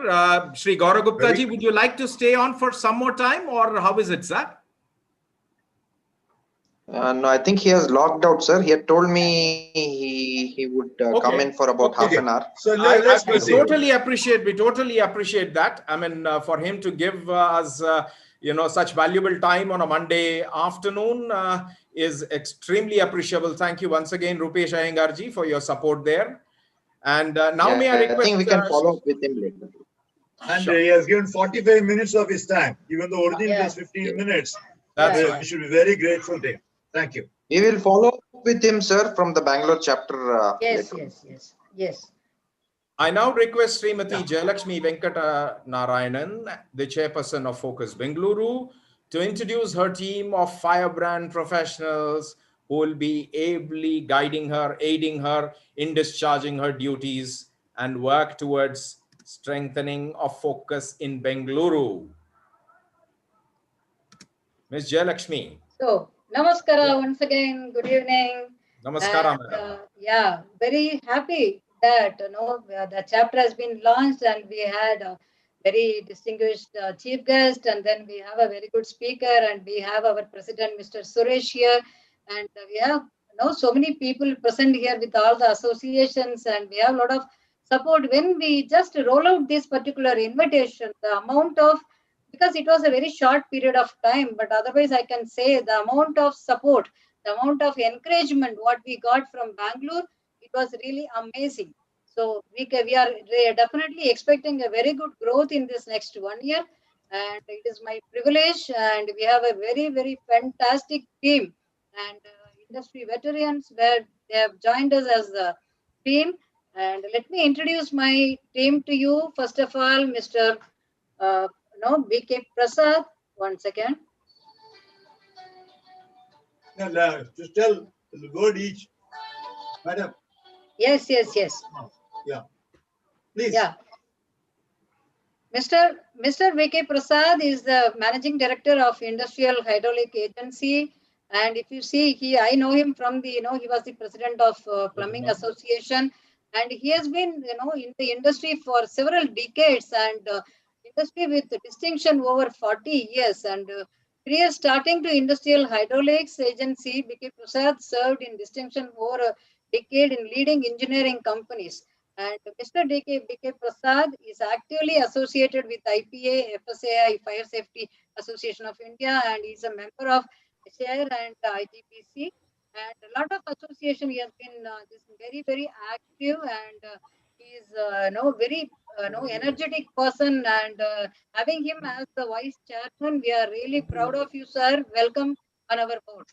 Shri Gaurav Gupta ji, would you like to stay on for some more time, or how is it, sir? No, I think he has logged out, sir. He had told me he would come in for about half an hour. So let's we totally appreciate that. I mean, for him to give us, such valuable time on a Monday afternoon is extremely appreciable. Thank you once again, Rupesh Iyengar ji, for your support there. And now may I request... I think we can follow up with him later. And he has given 45 minutes of his time, even though originally it was 15 minutes. That's we right. should be very grateful to him. Thank you. We will follow up with him, sir, from the Bangalore chapter. Yes. I now request Srimati Jayalakshmi Venkatranarayanan, the chairperson of Focus-Bangalore, to introduce her team of firebrand professionals who will be ably guiding her, aiding her in discharging her duties and work towards strengthening of Focus in Bengaluru. Ms. Jayalakshmi. So, namaskara once again. Good evening. Namaskara, And, madam. very happy that the chapter has been launched, and we had a very distinguished chief guest, and then we have a very good speaker, and we have our president, Mr. Suresh here, and we have so many people present here with all the associations, and we have a lot of support. When we just roll out this particular invitation, the amount of, because it was a very short period of time, but otherwise I can say the amount of support, the amount of encouragement what we got from Bangalore, it was really amazing. So we are definitely expecting a very good growth in this next 1 year, and it is my privilege, and we have a very, very fantastic team and industry veterans where they have joined us as a team. And let me introduce my team to you. First of all, Mr. B.K. Prasad. One second. Just tell the word each. Madam, Yes, yes, yes. Yeah. Please. Yeah. Mr. V.K. Prasad is the Managing Director of Industrial Hydraulic Agency. And if you see, I know him from the, he was the President of Plumbing Association. And he has been, in the industry for several decades and industry with distinction over 40 years. And career starting to Industrial Hydraulics Agency, V.K. Prasad served in distinction over a decade in leading engineering companies. And Mr. B.K. Prasad is actively associated with IPA, FSAI, Fire Safety Association of India, and is a member of SAIR and IGPC. And a lot of association, he has been this very, very active, and he is very energetic person. And having him as the vice chairman, we are really proud of you, sir. Welcome on our board.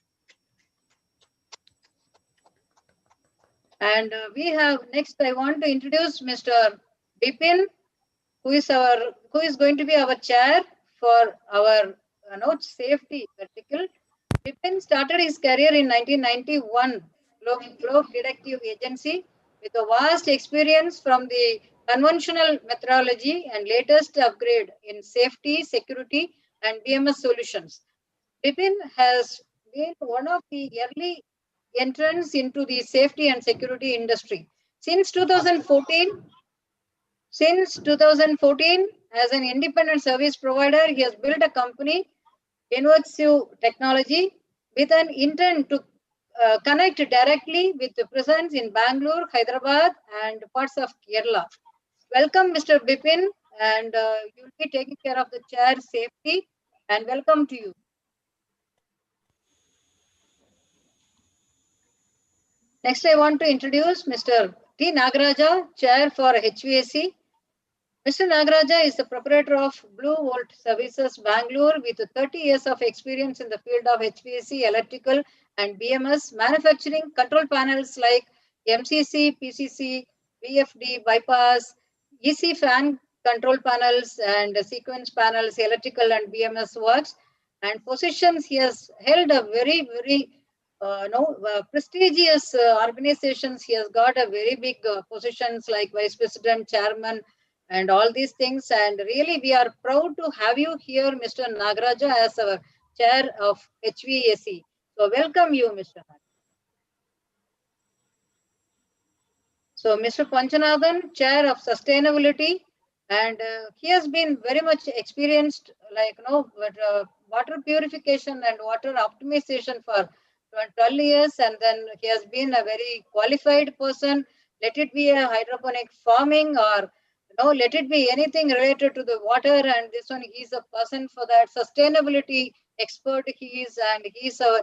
And we have next, I want to introduce Mr. Bipin, who is going to be our chair for our safety vertical. Bipin started his career in 1991, Globe Detective Agency, with a vast experience from the conventional methodology and latest upgrade in safety, security, and BMS solutions. Bipin has been one of the early entrants into the safety and security industry. Since 2014, as an independent service provider, he has built a company, Innovative Technology, with an intent to connect directly with the presence in Bangalore, Hyderabad, and parts of Kerala. Welcome, Mr. Bipin, and you will be taking care of the chair safety. And welcome to you. Next, I want to introduce Mr. T. Nagaraja, Chair for HVAC. Mr. Nagaraja is the proprietor of Blue Volt Services Bangalore with 30 years of experience in the field of HVAC, electrical, and BMS, manufacturing control panels like MCC, PCC, VFD, bypass, EC fan control panels, and sequence panels, electrical and BMS works. And positions he has held a very, very prestigious organizations. He has got a very big positions like Vice President, Chairman, and all these things. And really, we are proud to have you here, Mr. Nagaraja, as our chair of HVAC. So welcome you, Mr. Nagaraja. So Mr. Panchanathan, chair of sustainability, and he has been very much experienced, like water purification and water optimization for 12 years, and then he has been a very qualified person. Let it be a hydroponic farming or let it be anything related to the water, and this one he's a person for that sustainability expert he is, and he's a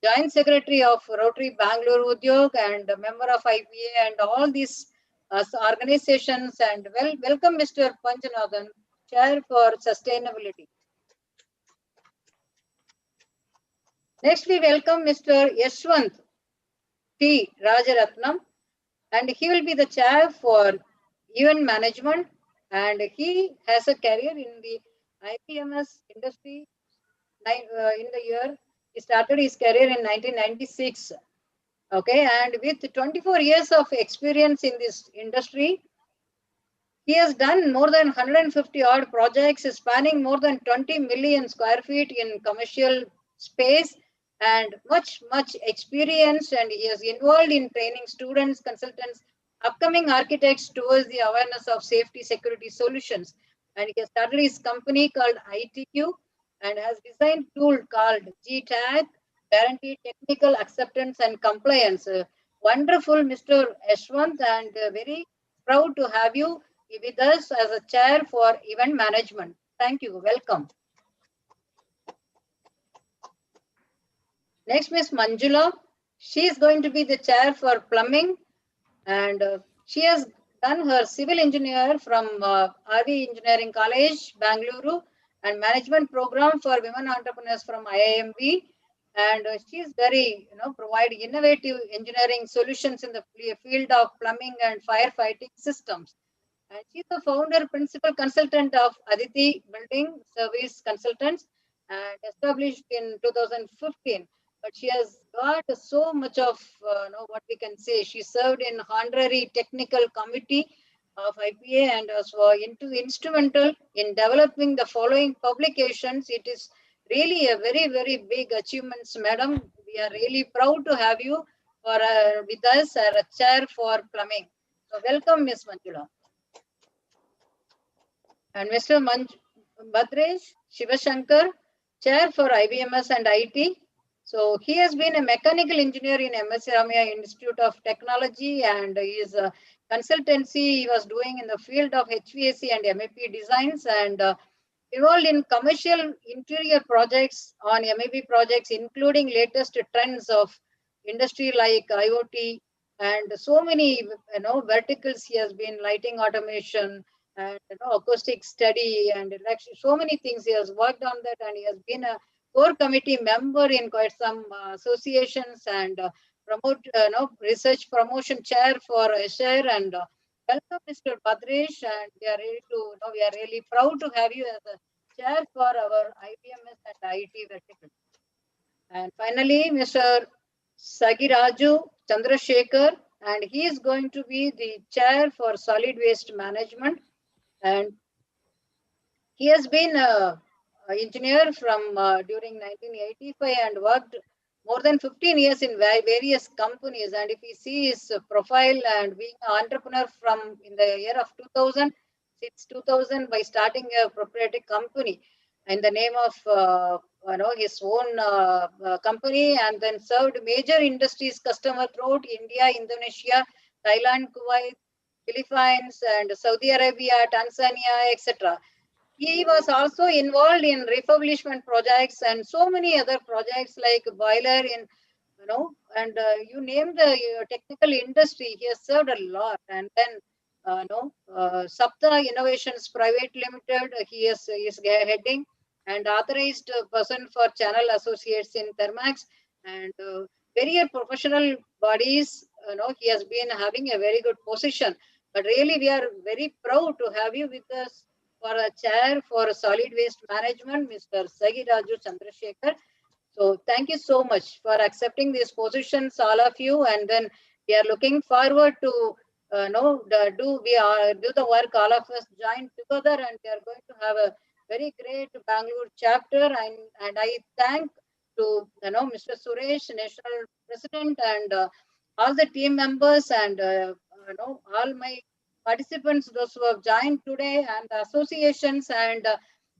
Joint Secretary of Rotary Bangalore Udyog and a member of IPA and all these organizations. And welcome Mr. Panchanathan, Chair for Sustainability. Next we welcome Mr. Yashwant T. Rajaratnam, and he will be the Chair for Event Management, and he has a career in the IPMS industry in the year. He started his career in 1996. Okay, and with 24 years of experience in this industry, he has done more than 150 odd projects spanning more than 20 million square feet in commercial space, and much experience, and he is involved in training students, consultants, upcoming architects towards the awareness of safety security solutions. And he has started his company called ITQ and has designed tool called GTAG, Guaranteed Technical Acceptance and Compliance. Wonderful, Mr. Yashwant, and very proud to have you with us as a chair for event management. Thank you. Welcome. Next, Ms. Manjula. She is going to be the chair for plumbing, and she has done her civil engineer from RV Engineering College, Bangalore, and management program for women entrepreneurs from IIMB. And she is very, provide innovative engineering solutions in the field of plumbing and firefighting systems. And she's the founder, principal consultant of Aditi Building Service Consultants, and established in 2015. But she has got so much of what we can say. She served in honorary technical committee of IPA and was instrumental in developing the following publications. It is really a very, very big achievements, madam. We are really proud to have you for with us as a chair for plumbing. So welcome, Ms. Manjula. And Mr. Bhadresh Shivashankar, chair for IBMS and IT. So he has been a mechanical engineer in MS Ramaya Institute of Technology, and his consultancy he was doing in the field of HVAC and MAP designs, and involved in commercial interior projects on MAP projects, including latest trends of industry like IoT and so many verticals. He has been lighting automation and acoustic study and election, so many things. He has worked on that, and he has been a core committee member in quite some associations and research promotion chair for share. And welcome, Mr. Bhadresh, and we are really proud to have you as a chair for our IBMS and IT vertical. And finally, Mr. Sagiraju Chandrasekhar, and he is going to be the chair for solid waste management. And he has been an engineer from during 1985 and worked more than 15 years in various companies. And if you see his profile, and being an entrepreneur from in the year of 2000, since 2000, by starting a proprietary company in the name of his own company, and then served major industries customer throughout India, Indonesia, Thailand, Kuwait, Philippines, and Saudi Arabia, Tanzania, etc. He was also involved in refurbishment projects and so many other projects like boiler in, and you name the technical industry. He has served a lot. And then, Sapta Innovations Private Limited, he is heading and authorized person for channel associates in Thermax, and various professional bodies. He has been having a very good position. But really, we are very proud to have you with us for a chair for solid waste management, Mr. Sagiraju Chandrasekhar. So thank you so much for accepting these positions, all of you. And then we are looking forward to do the work. All of us join together, and we are going to have a very great Bangalore chapter. And I thank to Mr. Suresh, National President, and all the team members, and all my participants, those who have joined today, and the associations. And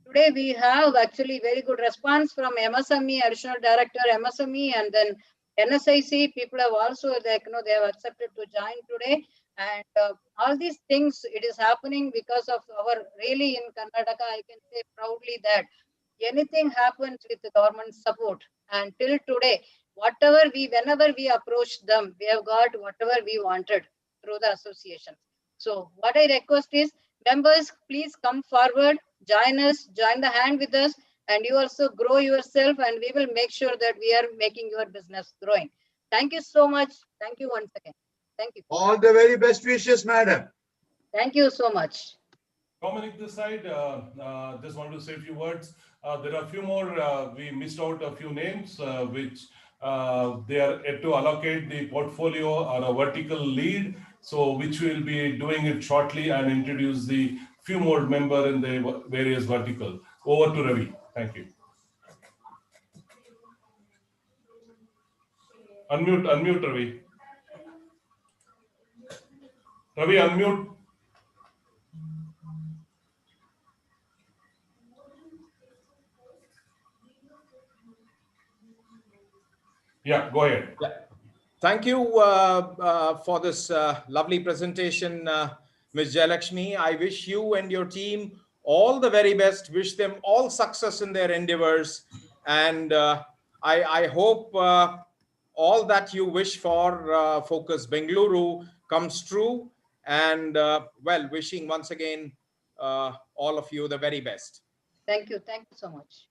today we have actually very good response from MSME, Additional Director, MSME, and then NSIC. People have also, they have accepted to join today. And all these things, it is happening because of our, really in Karnataka, I can say proudly that anything happens with the government support. And till today, whenever we approach them, we have got whatever we wanted through the association. So what I request is, members, please come forward, join us, join the hand with us, and you also grow yourself, and we will make sure that we are making your business growing. Thank you so much. Thank you once again. Thank you. All the very best wishes, madam. Thank you so much. Dominic, this side, just want to say a few words. There are a few more, we missed out a few names, which they are yet to allocate the portfolio or a vertical lead, so which will be doing it shortly and introduce the few more members in the various vertical. Over to Ravi. Thank you. Unmute Ravi. Ravi, unmute. Yeah, go ahead. Yeah. Thank you for this lovely presentation, Ms. Jayalakshmi. I wish you and your team all the very best. Wish them all success in their endeavors. And I hope all that you wish for Focus-Bangalore comes true. And well, wishing once again all of you the very best. Thank you. Thank you so much.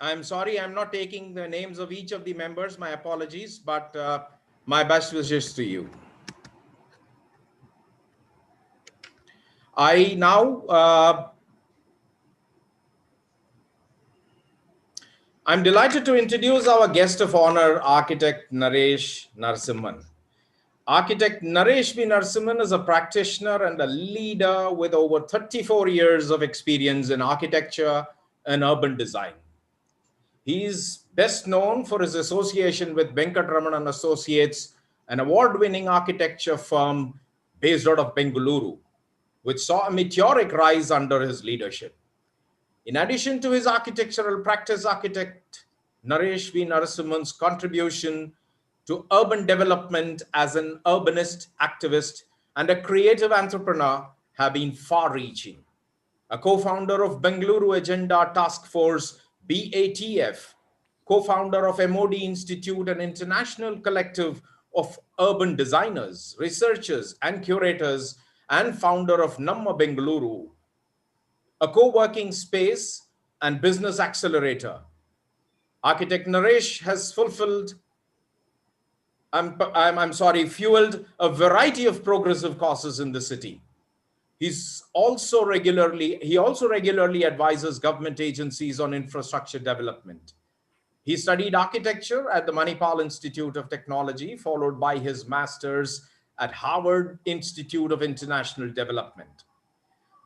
I'm sorry, I'm not taking the names of each of the members. My apologies, but my best wishes to you. I now I'm delighted to introduce our guest of honor, architect Naresh Narasimhan. Architect Naresh B. Narasimhan is a practitioner and a leader with over 34 years of experience in architecture and urban design. He is best known for his association with Venkatraman Associates, an award-winning architecture firm based out of Bengaluru, which saw a meteoric rise under his leadership. In addition to his architectural practice, architect Naresh V. Narasimhan's contribution to urban development as an urbanist activist and a creative entrepreneur have been far-reaching. A co-founder of Bengaluru Agenda Task Force, BATF, co-founder of MOD Institute, an international collective of urban designers, researchers, and curators, and founder of Namma Bengaluru, a co-working space and business accelerator. Architect Naresh has fueled a variety of progressive causes in the city. He also regularly advises government agencies on infrastructure development. He studied architecture at the Manipal Institute of Technology, followed by his master's at Harvard Institute of International Development.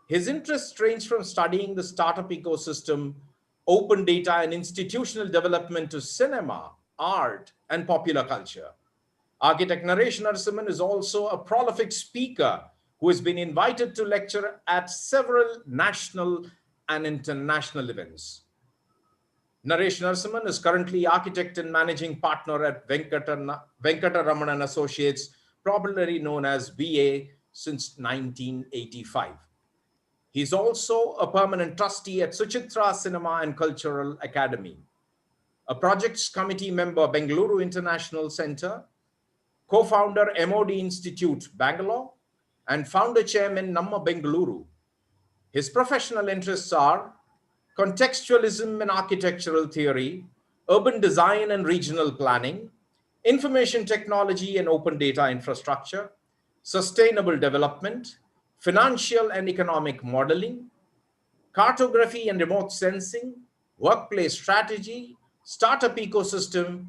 His interests range from studying the startup ecosystem, open data, and institutional development to cinema, art, and popular culture. Architect Naresh Narasimhan is also a prolific speaker who has been invited to lecture at several national and international events. Naresh Narasimhan is currently architect and managing partner at Venkatraman Associates, popularly known as VA, since 1985. He's also a permanent trustee at Suchitra Cinema and Cultural Academy, a projects committee member, Bengaluru International Center, co-founder MOD Institute, Bangalore, and founder chairman, Namma Bengaluru. His professional interests are contextualism and architectural theory, urban design and regional planning, information technology and open data infrastructure, sustainable development, financial and economic modeling, cartography and remote sensing, workplace strategy, startup ecosystem,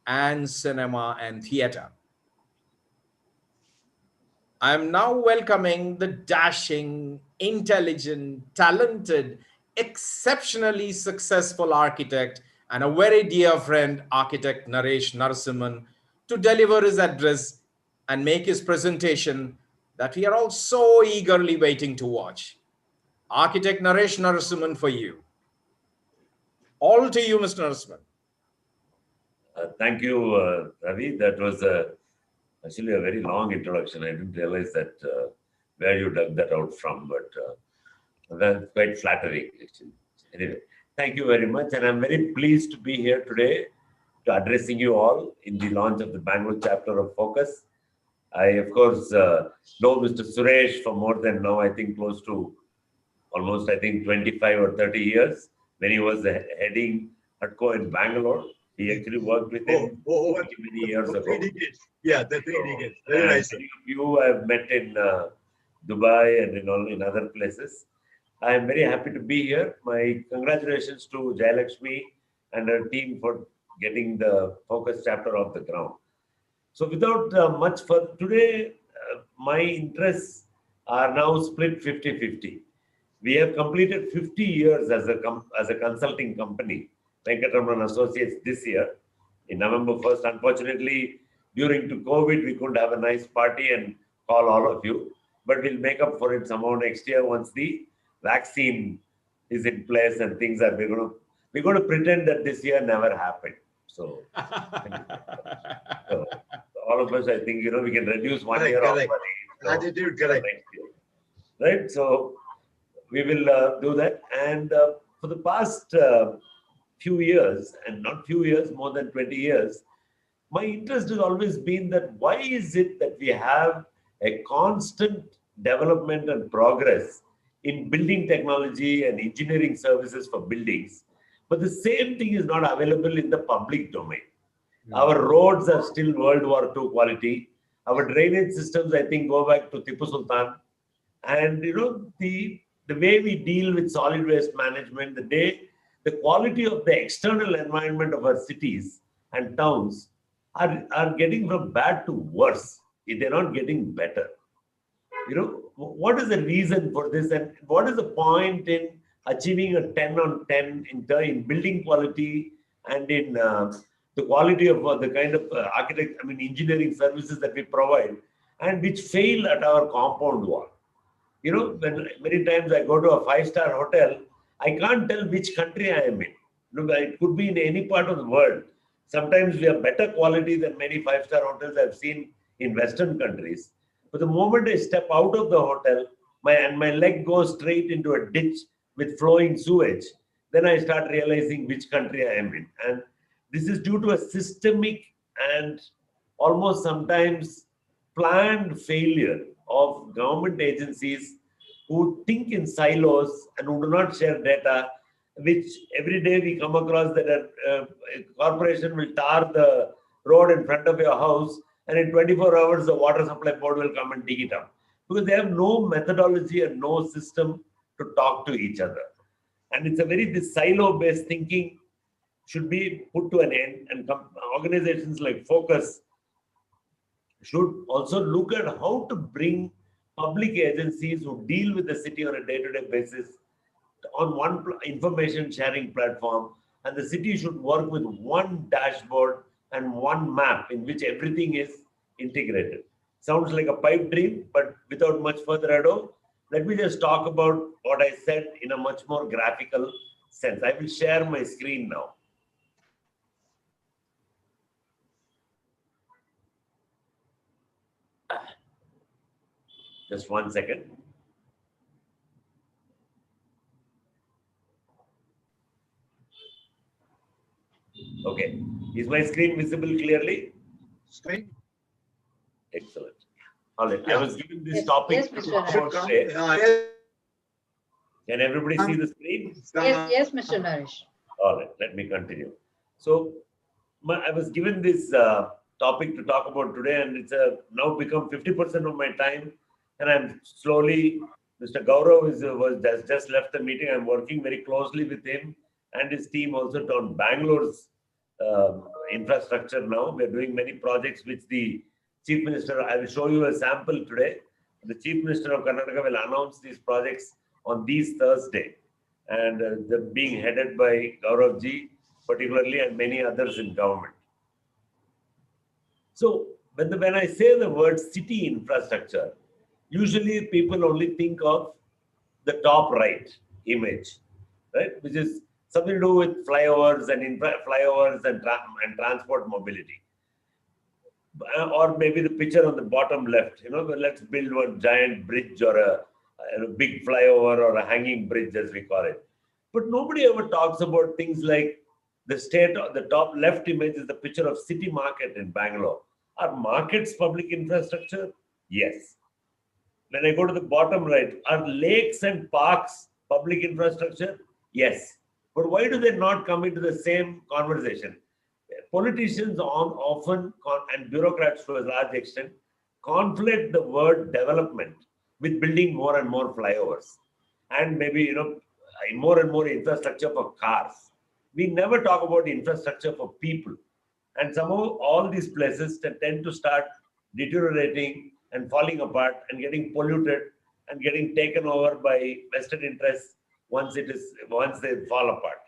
and cinema and theater. I am now welcoming the dashing, intelligent, talented, exceptionally successful architect and a very dear friend, architect Naresh Narasimhan, to deliver his address and make his presentation that we are all so eagerly waiting to watch. Architect Naresh Narasimhan, for you. All to you, Mr. Narasimhan. Thank you, Ravi. That was actually a very long introduction. I didn't realize that where you dug that out from, but that's quite flattering, actually. Anyway, thank you very much. And I'm very pleased to be here today to addressing you all in the launch of the Bangalore chapter of Focus. I, of course, know Mr. Suresh for more than now, I think close to almost, I think, 25 or 30 years when he was heading HUTCO in Bangalore. He actually worked with him many years ago. 3 decades. Yeah, the 3 decades. Very nice. Many of you I've met in Dubai and in other places. I am very happy to be here. My congratulations to Jayalakshmi and her team for getting the Focus chapter off the ground. So without much further, today my interests are now split 50-50. We have completed 50 years as a consulting company, Venkatraman Associates, this year in November 1st. Unfortunately, during to COVID, we couldn't have a nice party and call all of you, but we'll make up for it somehow next year once the vaccine is in place and things are. We're going to pretend that this year never happened. So, so all of us, I think, we can reduce 1 year off. Attitude, correct. Next year, right? So we will do that. And for the past few years, and not few years, more than 20 years, my interest has always been that why is it that we have a constant development and progress in building technology and engineering services for buildings, but the same thing is not available in the public domain. Our roads are still World War II quality. Our drainage systems, I think, go back to Tipu Sultan. And the way we deal with solid waste management, the the quality of the external environment of our cities and towns are getting from bad to worse. They're not getting better. You know, what is the reason for this, and what is the point in achieving a 10 on 10 in building quality and in the quality of the kind of engineering services that we provide, and which fail at our compound wall? You know, when many times I go to a 5-star hotel, I can't tell which country I am in. It could be in any part of the world. Sometimes we have better quality than many 5-star hotels I've seen in Western countries. But the moment I step out of the hotel, my leg goes straight into a ditch with flowing sewage, then I start realizing which country I am in. And this is due to a systemic and almost sometimes planned failure of government agencies who think in silos and who do not share data, which every day we come across that a corporation will tar the road in front of your house, and in 24 hours the water supply board will come and dig it up, because they have no methodology and no system to talk to each other. And it's this silo-based thinking should be put to an end, and organizations like Focus should also look at how to bring public agencies who deal with the city on a day-to-day basis on one information sharing platform, and the city should work with one dashboard and one map in which everything is integrated. Sounds like a pipe dream, but without much further ado, let me just talk about what I said in a much more graphical sense. I will share my screen now. Just 1 second. Okay. Is my screen visible clearly? Screen? Excellent. All right. Yeah. I was given this topic. Yes, Mr. Yes. Can everybody see the screen? Yes, Mr. Naresh. All right. Let me continue. So, I was given this topic to talk about today, and it's now become 50% of my time. And I'm slowly, Mr. Gaurav has just left the meeting. I'm working very closely with him and his team also on Bangalore's infrastructure now. We're doing many projects which the Chief Minister, I will show you a sample today. The Chief Minister of Karnataka will announce these projects on this Thursday. And they're being headed by Gaurav ji, particularly, and many others in government. So when I say the word city infrastructure, usually people only think of the top right image, right, which is something to do with flyovers and transport mobility, or maybe the picture on the bottom left. You know, let's build one giant bridge or a big flyover or a hanging bridge, as we call it. But nobody ever talks about things like the top left image is the picture of city market in Bangalore. Are markets public infrastructure? Yes. When I go to the bottom right, are lakes and parks public infrastructure? Yes. But why do they not come into the same conversation? Politicians often, and bureaucrats to a large extent, conflate the word development with building more and more flyovers and maybe, more and more infrastructure for cars. We never talk about infrastructure for people. And somehow all these places tend to start deteriorating and falling apart and getting polluted and getting taken over by vested interests once they fall apart.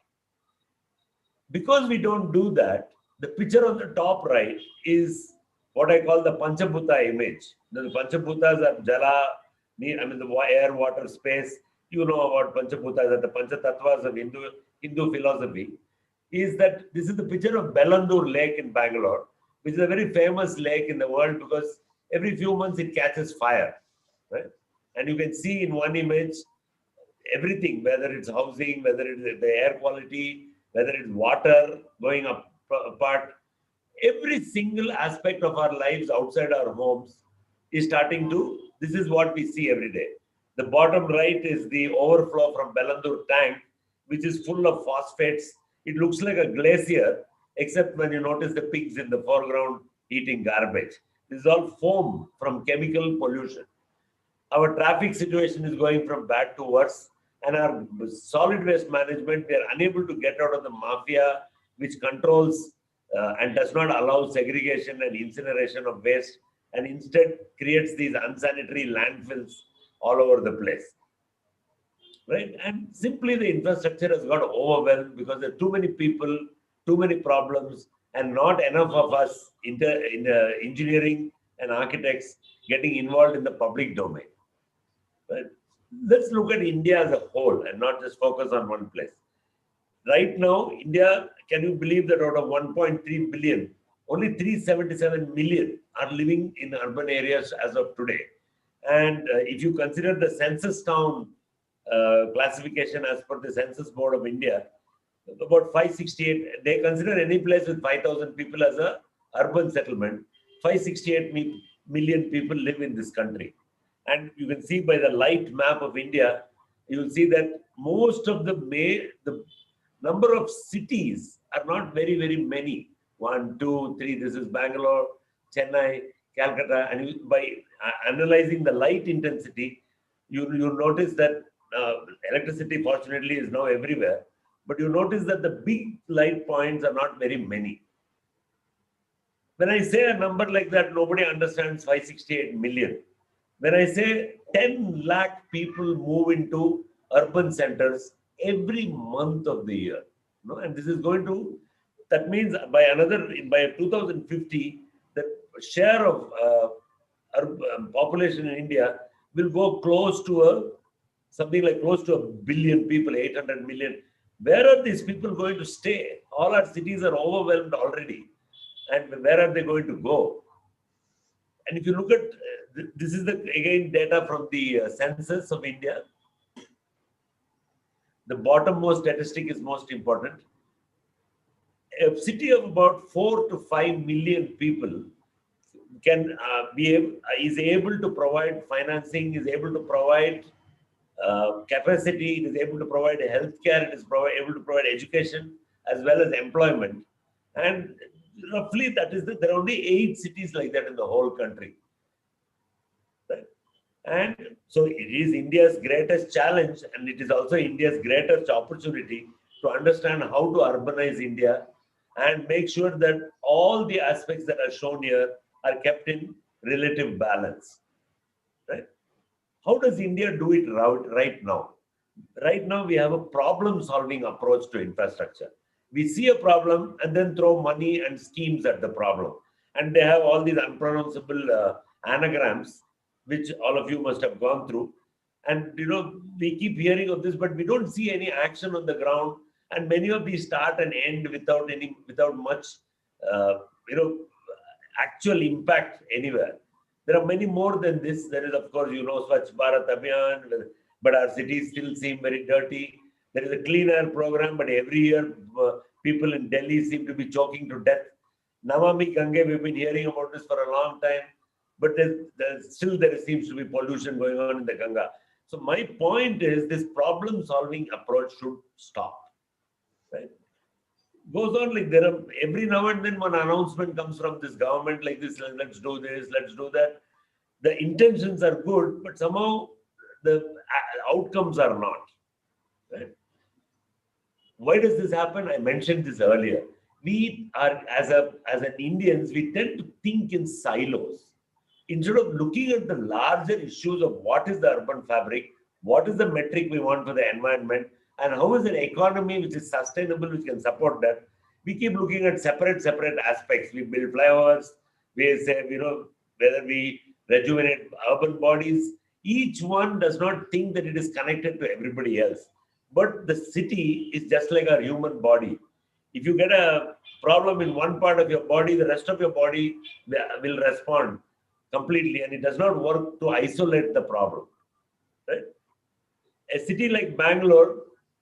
Because we don't do that, the picture on the top right is what I call the Panchabhuta image. The Panchabhutas are Jala, the air, water, space. You know about Panchabhutas, are the Panchatattvas of Hindu philosophy. Is that this is the picture of Bellandur Lake in Bangalore, which is a very famous lake in the world because every few months it catches fire, right? And you can see in one image everything, whether it's housing, whether it's the air quality, whether it's water going apart. Every single aspect of our lives outside our homes is starting to, this is what we see every day. The bottom right is the overflow from Bellandur tank, which is full of phosphates. It looks like a glacier, except when you notice the pigs in the foreground eating garbage. This is all foam from chemical pollution. Our traffic situation is going from bad to worse. And our solid waste management, they are unable to get out of the mafia, which controls and does not allow segregation and incineration of waste, and instead creates these unsanitary landfills all over the place. Right? And simply the infrastructure has got overwhelmed because there are too many people, too many problems, and not enough of us in engineering and architects getting involved in the public domain. Right? Let's look at India as a whole and not just focus on one place. Right now, India, can you believe that out of 1.3 billion, only 377 million are living in urban areas as of today. And if you consider the census town classification as per the Census Board of India, about 568, they consider any place with 5,000 people as a urban settlement. 568 million people live in this country. And you can see by the light map of India, you will see that most of the number of cities are not very, very many. 1, 2, 3, this is Bangalore, Chennai, Calcutta. And by analyzing the light intensity, you notice that electricity, fortunately, is now everywhere. But you notice that the big light points are not very many. When I say a number like that, nobody understands 568 million. When I say 10 lakh people move into urban centers every month of the year, and this is going to, that means by 2050, the share of population in India will go close to something like close to 1 billion people, 800 million. Where are these people going to stay? All our cities are overwhelmed already. And where are they going to go? And if you look at, this is again data from the census of India. The bottommost statistic is most important. A city of about 4 to 5 million people can is able to provide financing, is able to provide capacity, it is able to provide healthcare, it is able to provide education as well as employment. And roughly that is there are only 8 cities like that in the whole country. Right? And so it is India's greatest challenge, and it is also India's greatest opportunity to understand how to urbanize India and make sure that all the aspects that are shown here are kept in relative balance. Right? How does India do it right now? Right now, we have a problem-solving approach to infrastructure. We see a problem and then throw money and schemes at the problem. And they have all these unpronounceable anagrams, which all of you must have gone through. And, we keep hearing of this, but we don't see any action on the ground. And many of these start and end without much, actual impact anywhere. There are many more than this. There is, of course, Swachh Bharat Abhiyan, but our cities still seem very dirty. There is a clean air program, but every year people in Delhi seem to be choking to death. Namami Gange, we've been hearing about this for a long time, but still there seems to be pollution going on in the Ganga. So my point is this problem-solving approach should stop. Right? Goes on like every now and then one announcement comes from this government like this, let's do this, let's do that. The intentions are good, but somehow the outcomes are not. Right? Why does this happen? I mentioned this earlier. We are, as an Indians, we tend to think in silos. Instead of looking at the larger issues of what is the urban fabric, what is the metric we want for the environment, and how is an economy which is sustainable, which can support that, we keep looking at separate aspects. We build flyovers, we say, whether we rejuvenate urban bodies. Each one does not think that it is connected to everybody else. But the city is just like our human body. If you get a problem in one part of your body, the rest of your body will respond completely, and it does not work to isolate the problem. Right? A city like Bangalore,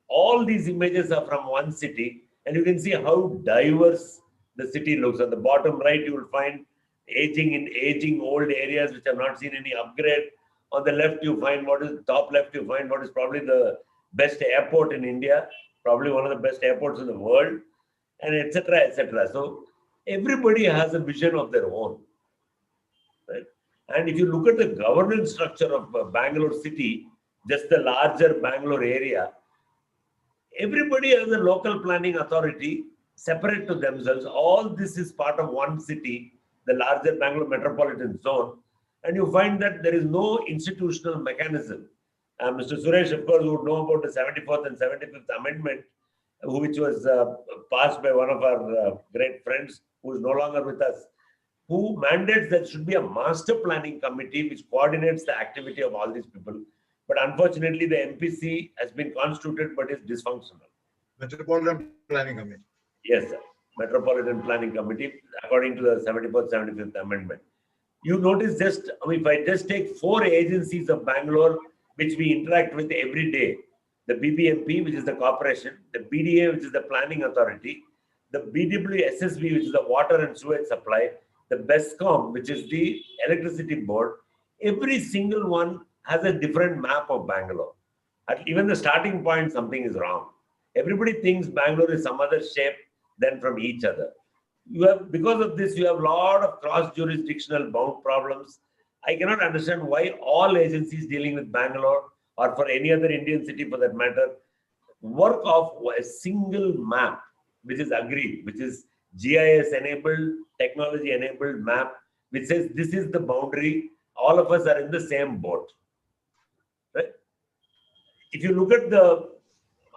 all these images are from one city, and you can see how diverse the city looks. On the bottom right, you will find aging old areas which have not seen any upgrade. On the left, you find top left, you find what is probably the best airport in India, probably one of the best airports in the world, and etc., etc. So everybody has a vision of their own. Right? And if you look at the governance structure of Bangalore city, just the larger Bangalore area. Everybody has a local planning authority separate to themselves. All this is part of one city, the larger Bangalore metropolitan zone. And you find that there is no institutional mechanism. Mr. Suresh, of course, would know about the 74th and 75th Amendment, which was passed by one of our great friends who is no longer with us, who mandates that should be a master planning committee which coordinates the activity of all these people. But unfortunately, the MPC has been constituted but is dysfunctional. Metropolitan Planning Committee. Yes, sir. Metropolitan Planning Committee, according to the 74th, 75th Amendment. You notice just, if I just take 4 agencies of Bangalore, which we interact with every day, the BBMP, which is the corporation, the BDA, which is the planning authority, the BWSSB, which is the water and sewage supply, the BESCOM, which is the electricity board, every single one has a different map of Bangalore. At even the starting point, something is wrong. Everybody thinks Bangalore is some other shape than from each other. You have, because of this, you have a lot of cross-jurisdictional bound problems. I cannot understand why all agencies dealing with Bangalore or for any other Indian city for that matter work off a single map, which is agreed, which is GIS enabled, technology enabled map, which says this is the boundary. All of us are in the same boat. Right? If you look at the,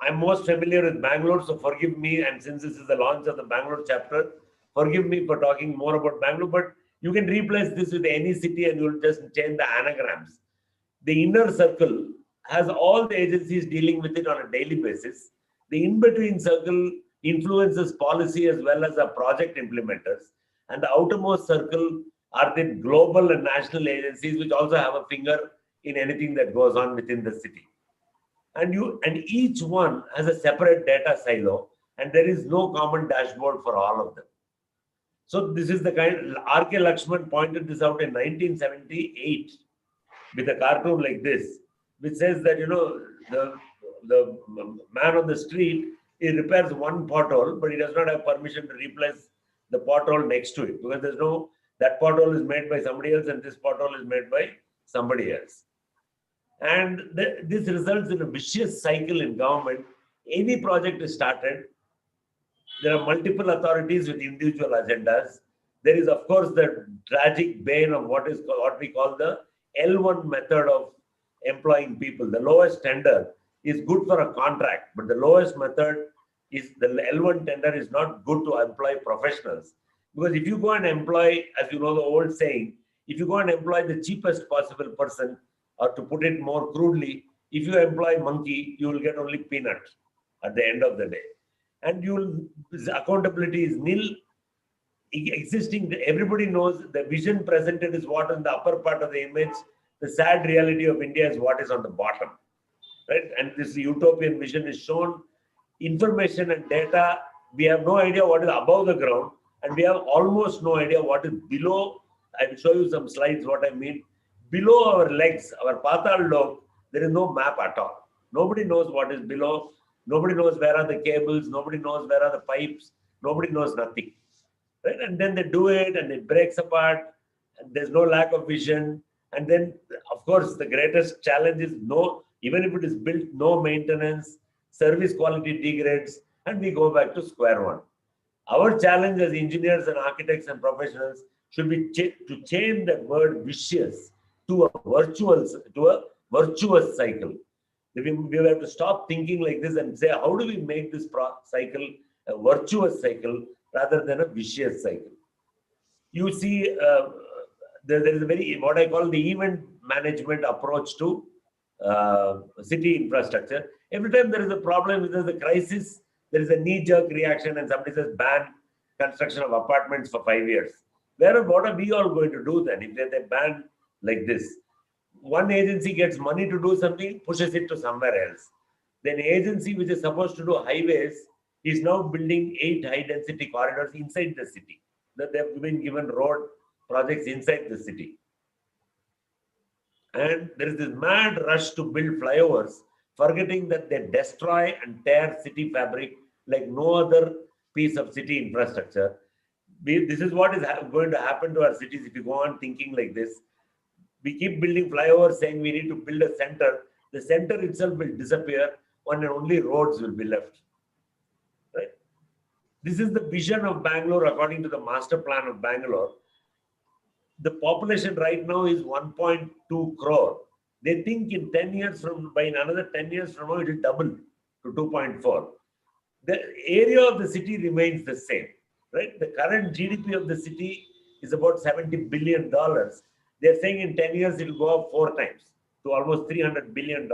I'm most familiar with Bangalore, so forgive me, and since this is the launch of the Bangalore chapter, forgive me for talking more about Bangalore, but you can replace this with any city and you'll just change the anagrams. The inner circle has all the agencies dealing with it on a daily basis. The in-between circle influences policy as well as the project implementers. And the outermost circle are the global and national agencies which also have a finger in anything that goes on within the city. And each one has a separate data silo, and there is no common dashboard for all of them. So this is the kind, R.K. Lakshman pointed this out in 1978 with a cartoon like this, which says that, you know, the man on the street, he repairs one pothole, but he does not have permission to replace the pothole next to it, because there's no, that pothole is made by somebody else and this pothole is made by somebody else. And this results in a vicious cycle in government. Any project is started, there are multiple authorities with individual agendas. There is, of course, the tragic bane of what we call the L1 method of employing people. The lowest tender is good for a contract, but the lowest method is the L1 tender is not good to employ professionals. Because if you go and employ, as you know the old saying, if you go and employ the cheapest possible person, or to put it more crudely, if you employ monkey, you will get only peanut at the end of the day. And accountability is nil. Existing, everybody knows the vision presented is what on the upper part of the image. The sad reality of India is what is on the bottom, right? And this utopian vision is shown. Information and data, we have no idea what is above the ground, and we have almost no idea what is below. I will show you some slides what I mean. Below our legs, our patal log, there is no map at all. Nobody knows what is below. Nobody knows where are the cables. Nobody knows where are the pipes. Nobody knows nothing. Right? And then they do it and it breaks apart. And there's no lack of vision. And then, of course, the greatest challenge is even if it is built, no maintenance, service quality degrades, and we go back to square one. Our challenge as engineers and architects and professionals should be to change the word vicious to a virtuous cycle. We have to stop thinking like this and say, how do we make this cycle a virtuous cycle rather than a vicious cycle? You see, there is a very, what I call the event management approach to city infrastructure. Every time there is a problem, there is a crisis, there is a knee-jerk reaction and somebody says ban construction of apartments for 5 years. What are we all going to do then if they ban like this? One agency gets money to do something, pushes it to somewhere else. Then an agency which is supposed to do highways is now building 8 high-density corridors inside the city. That they have been given road projects inside the city. And there is this mad rush to build flyovers, forgetting that they destroy and tear city fabric like no other piece of city infrastructure. This is what is going to happen to our cities if you go on thinking like this. We keep building flyovers saying we need to build a center, the center itself will disappear and only roads will be left. Right? This is the vision of Bangalore according to the master plan of Bangalore. The population right now is 1.2 crore. They think in 10 years by another 10 years from now, it will double to 2.4. The area of the city remains the same, right? The current GDP of the city is about $70 billion. They're saying in 10 years, it will go up 4 times to almost $300 billion.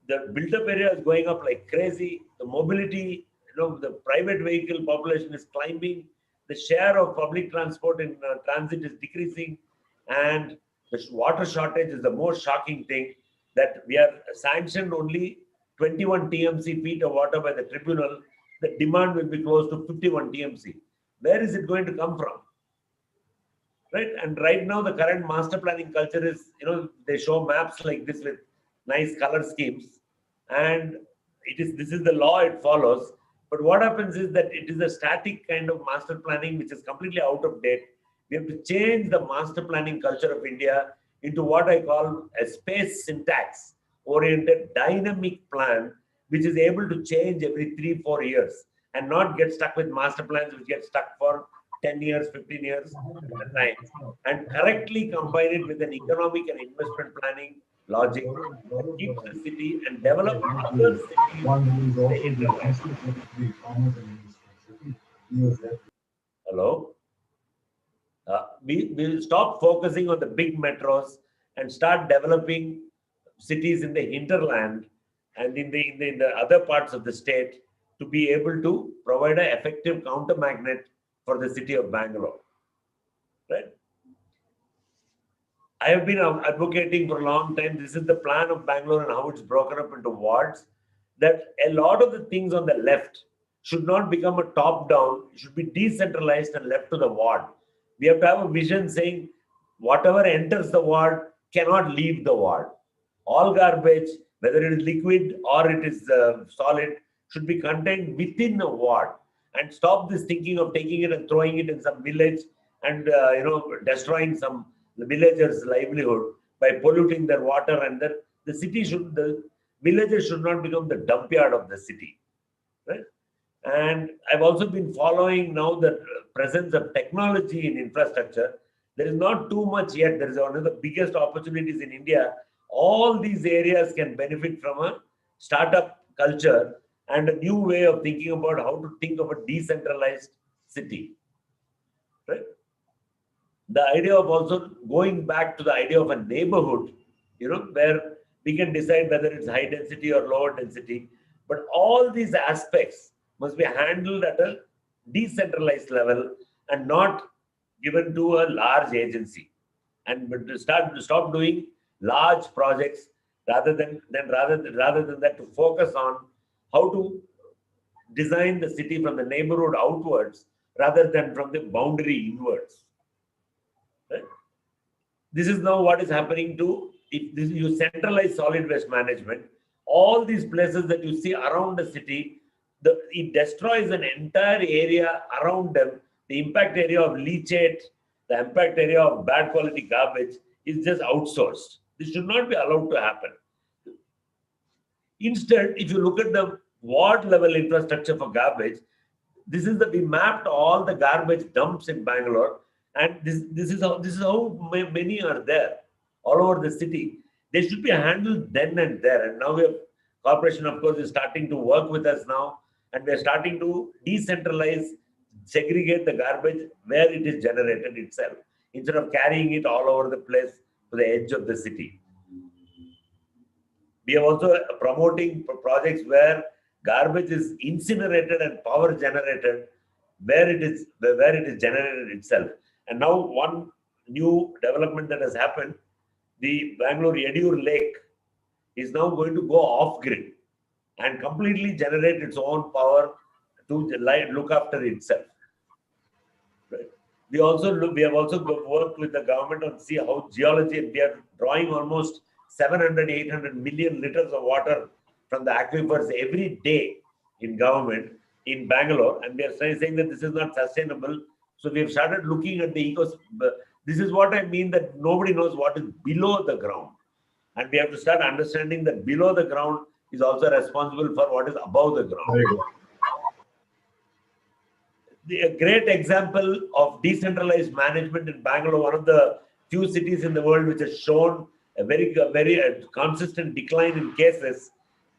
The built-up area is going up like crazy. The mobility, the private vehicle population is climbing. The share of public transport in transit is decreasing, and the water shortage is the most shocking thing, that we are sanctioned only 21 TMC feet of water by the tribunal. The demand will be close to 51 TMC. Where is it going to come from? Right? And right now, the current master planning culture is, they show maps like this with nice color schemes, and this is the law it follows. But what happens is that it is a static kind of master planning which is completely out of date. We have to change the master planning culture of India into what I call a space syntax oriented dynamic plan, which is able to change every 3-4 years and not get stuck with master plans which get stuck for 10 years, 15 years at a time, and correctly combine it with an economic and investment planning logic that keeps the city and develop other cities in the hinterland. Hello? We will stop focusing on the big metros and start developing cities in the hinterland and in the other parts of the state to be able to provide an effective counter magnet for the city of Bangalore. Right? I have been advocating for a long time. This is the plan of Bangalore and how it's broken up into wards, that a lot of the things on the left should not become a top-down, it should be decentralized and left to the ward. We have to have a vision saying whatever enters the ward cannot leave the ward. All garbage, whether it is liquid or it is solid, should be contained within a ward, and stop this thinking of taking it and throwing it in some village and destroying some villagers' livelihood by polluting their water, and the villagers should not become the dump yard of the city. Right? And I've also been following now the presence of technology in infrastructure. There is not too much yet. There is one of the biggest opportunities in India. All these areas can benefit from a startup culture and a new way of thinking about how to think of a decentralized city. Right? The idea of also going back to the idea of a neighborhood, where we can decide whether it's high density or lower density. But all these aspects must be handled at a decentralized level and not given to a large agency. And to stop doing large projects rather than that, to focus on how to design the city from the neighborhood outwards rather than from the boundary inwards. Right? This is now what is happening to, if you centralize solid waste management, all these places that you see around the city, it destroys an entire area around them. The impact area of leachate, the impact area of bad quality garbage is just outsourced. This should not be allowed to happen. Instead, if you look at the ward level infrastructure for garbage, we mapped all the garbage dumps in Bangalore, and this is how many are there all over the city. They should be handled then and there. And now corporation, of course, is starting to work with us now, and we're starting to decentralize, segregate the garbage where it is generated itself, instead of carrying it all over the place to the edge of the city. We are also promoting projects where garbage is incinerated and power generated where it is generated itself. And now one new development that has happened, the Bangalore Yedur Lake is now going to go off grid and completely generate its own power to look after itself. Right? We have also worked with the government on see how geology, and we are drawing almost 700-800 million liters of water from the aquifers every day in government in Bangalore, and we are saying that this is not sustainable. So we have started looking at the ecosystem. This is what I mean, that nobody knows what is below the ground. And we have to start understanding that below the ground is also responsible for what is above the ground. Very good. A great example of decentralized management in Bangalore, one of the few cities in the world which has shown a very consistent decline in cases,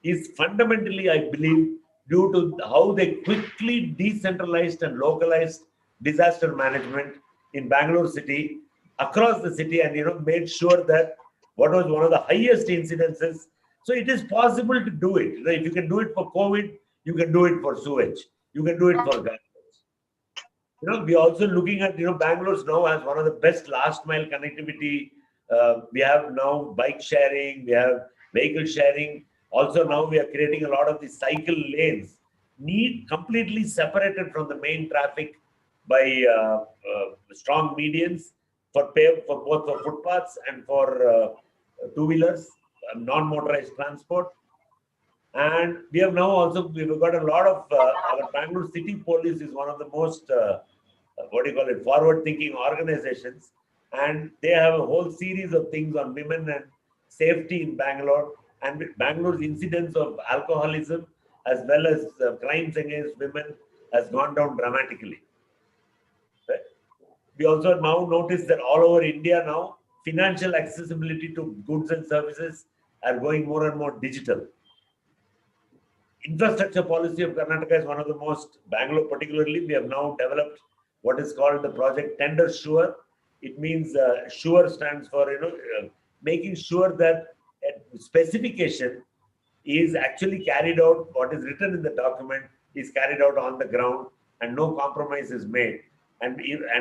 is fundamentally, I believe, due to how they quickly decentralized and localized disaster management in Bangalore city, across the city, and made sure that what was one of the highest incidences. So it is possible to do it. If you can do it for COVID, you can do it for sewage. You can do it for garbage. We are also looking at, Bangalore now has one of the best last mile connectivity. We have now bike sharing, we have vehicle sharing. Also now we are creating a lot of the cycle lanes, completely separated from the main traffic by strong medians for both for footpaths and for two-wheelers, non-motorized transport. And we've got a lot of our Bangalore City Police is one of the most forward-thinking organizations, and they have a whole series of things on women and safety in Bangalore, and Bangalore's incidence of alcoholism as well as crimes against women has gone down dramatically. Right? We also now notice that all over India now, financial accessibility to goods and services are going more and more digital. Infrastructure policy of Karnataka is one of the most, Bangalore particularly, we have now developed what is called the project Tender Sure. It means Sure stands for, making sure that a specification is actually carried out, what is written in the document is carried out on the ground and no compromise is made. And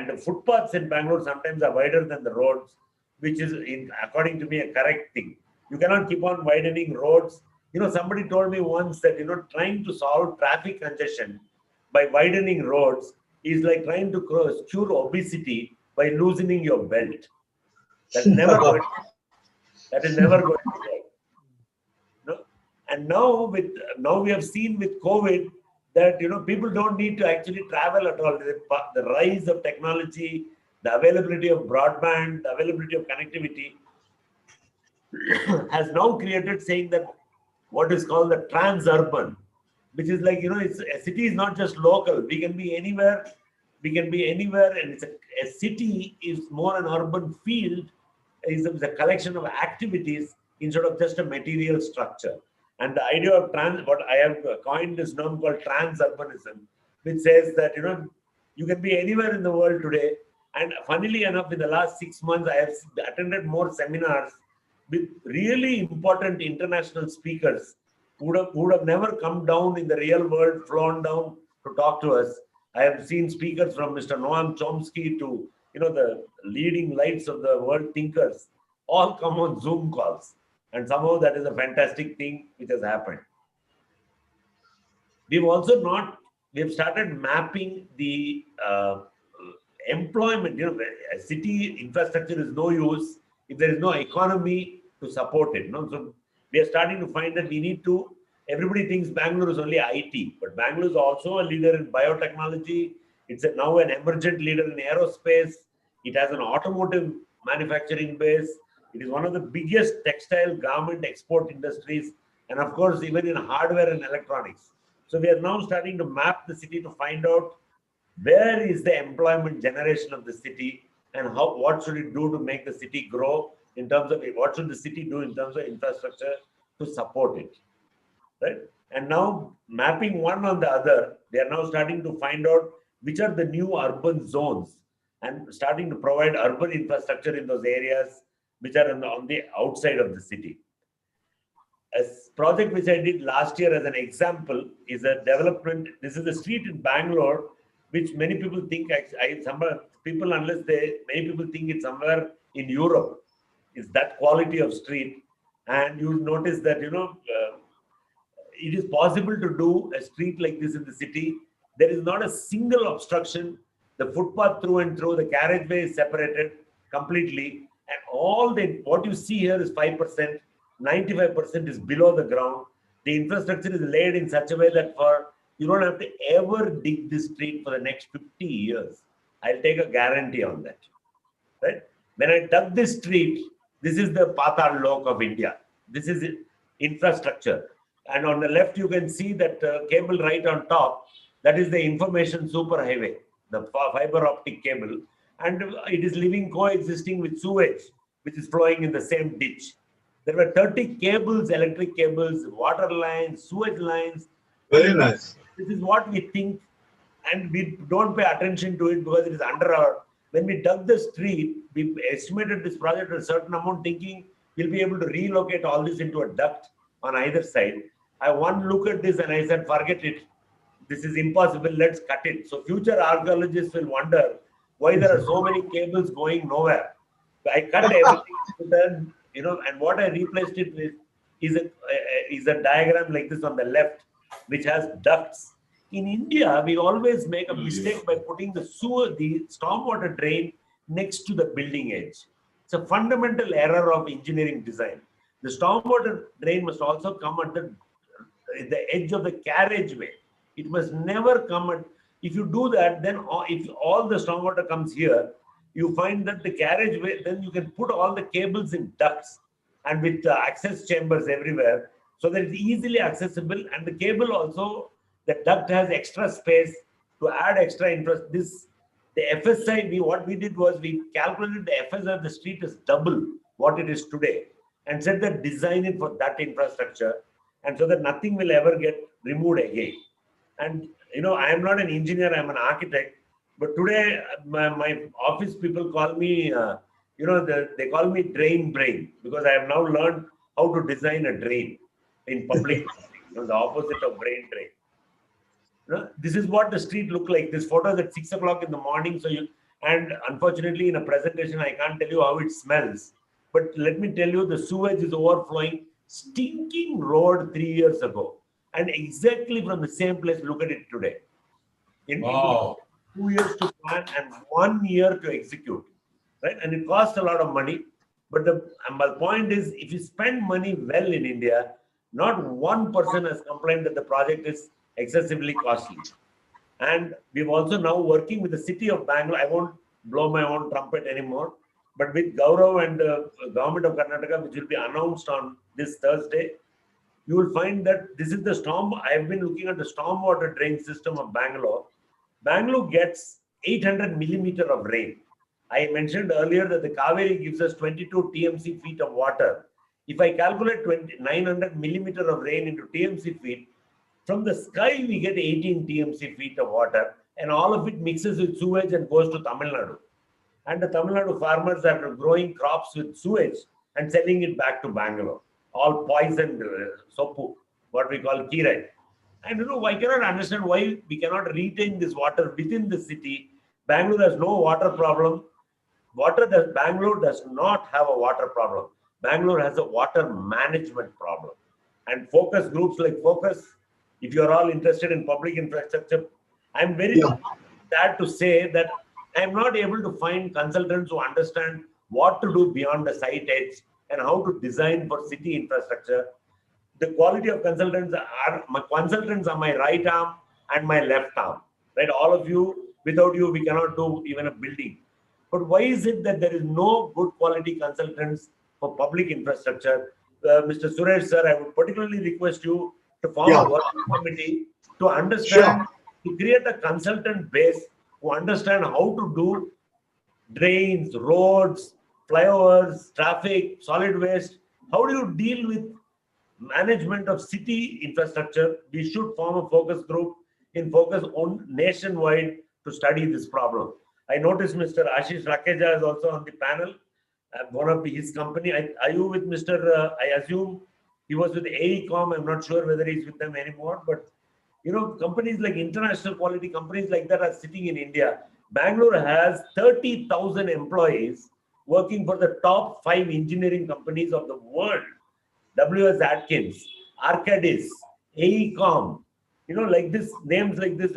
the footpaths in Bangalore sometimes are wider than the roads, which is, according to me, a correct thing. You cannot keep on widening roads. Somebody told me once that, trying to solve traffic congestion by widening roads is like trying to cure obesity by loosening your belt. That is never going to work. And now we have seen with COVID that people don't need to actually travel at all. The rise of technology, the availability of broadband, the availability of connectivity has now created saying that what is called the trans-urban, which is like, it's a city is not just local. We can be anywhere, and it's a city is more an urban field, is a collection of activities instead of just a material structure. And the idea of what I have coined this term called trans-urbanism, which says that, you can be anywhere in the world today. And funnily enough, in the last 6 months, I have attended more seminars with really important international speakers who would have never come down in the real world, flown down to talk to us. I have seen speakers from Mr. Noam Chomsky to, the leading lights of the world thinkers, all come on Zoom calls. And somehow that is a fantastic thing which has happened. We have started mapping the employment. A city infrastructure is no use if there is no economy to support it. So we are starting to find that we need to, everybody thinks Bangalore is only IT, but Bangalore is also a leader in biotechnology. It's now an emergent leader in aerospace. It has an automotive manufacturing base. It is one of the biggest textile garment export industries, and of course, even in hardware and electronics. So we are now starting to map the city to find out where is the employment generation of the city and what should it do to make the city grow in terms of what should the city do in terms of infrastructure to support it, right? And now mapping one on the other, they are now starting to find out which are the new urban zones and starting to provide urban infrastructure in those areas which are on the outside of the city. A project which I did last year as an example is a development. This is a street in Bangalore, which many people think, many people think it's somewhere in Europe. It's that quality of street. And you notice that, it is possible to do a street like this in the city. There is not a single obstruction. The footpath through and through, the carriageway is separated completely. And what you see here is 5%, 95% is below the ground. The infrastructure is laid in such a way that you don't have to ever dig this street for the next 50 years. I'll take a guarantee on that. Right? When I dug this street, This is the Patal Lok of India. This is infrastructure. And on the left, you can see that cable right on top. That is the information superhighway, the fiber optic cable. And it is living coexisting with sewage, which is flowing in the same ditch. There were 30 cables, electric cables, water lines, sewage lines. Very nice. This is what we think, and we don't pay attention to it because it is under our. When we dug the street, we estimated this project at a certain amount, thinking we'll be able to relocate all this into a duct on either side. I one look at this and I said, forget it. This is impossible. Let's cut it. So future archaeologists will wonder why there are so many cables going nowhere. I cut everything, and what I replaced it with is a diagram like this on the left, which has ducts. In India, we always make a mistake by putting the stormwater drain next to the building edge. It's a fundamental error of engineering design. The stormwater drain must also come at the edge of the carriageway. It must never come at. If you do that, then if all the stormwater comes here, you find that the carriageway, then you can put all the cables in ducts and with access chambers everywhere, so that it's easily accessible. And the cable also, the duct has extra space to add extra interest. The FSI, what we did was we calculated the FSI of the street is double what it is today, and said that design it for that infrastructure, and so that nothing will ever get removed again. And I am not an engineer, I am an architect, but today my office people call me, they call me drain brain, because I have now learned how to design a drain in public, the opposite of brain drain. This is what the street looked like. This photo is at 6 o'clock in the morning. And unfortunately in a presentation, I can't tell you how it smells. But let me tell you, the sewage is overflowing, stinking road 3 years ago. And exactly from the same place, look at it today. Wow. 2 years to plan and 1 year to execute, right? And it costs a lot of money. But my point is, if you spend money well in India, not one person has complained that the project is excessively costly. And we've also now working with the city of Bangalore. I won't blow my own trumpet anymore, but with Gaurav and the government of Karnataka, which will be announced on this Thursday, you will find that this is the storm. I've been looking at the stormwater drain system of Bangalore. Bangalore gets 800 millimeter of rain. I mentioned earlier that the Kaveri gives us 22 TMC feet of water. If I calculate 900 millimeter of rain into TMC feet, from the sky we get 18 TMC feet of water, and all of it mixes with sewage and goes to Tamil Nadu. And the Tamil Nadu farmers are growing crops with sewage and selling it back to Bangalore. All poisoned sopu, what we call kirai. And I cannot understand why we cannot retain this water within the city. Bangalore has no water problem. Bangalore does not have a water problem. Bangalore has a water management problem. And focus groups like Focus, if you are all interested in public infrastructure, I'm very sad to say that I'm not able to find consultants who understand what to do beyond the site edge and how to design for city infrastructure. The quality of consultants are my right arm and my left arm, right? All of you, without you, we cannot do even a building. But why is it that there is no good quality consultants for public infrastructure? Mr. Suresh, sir, I would particularly request you to form a working committee to understand, to create a consultant base who understand how to do drains, roads, flyovers, traffic, solid waste. How do you deal with management of city infrastructure? We should form a focus group in Focus on nationwide to study this problem. I noticed Mr. Ashish Rakeja is also on the panel. One of his company. Are you with Mr. I assume he was with AECOM. I'm not sure whether he's with them anymore. But companies like international quality companies like that are sitting in India. Bangalore has 30,000 employees working for the top 5 engineering companies of the world. W.S. Atkins, Arcadis, AECOM, like this, names like this,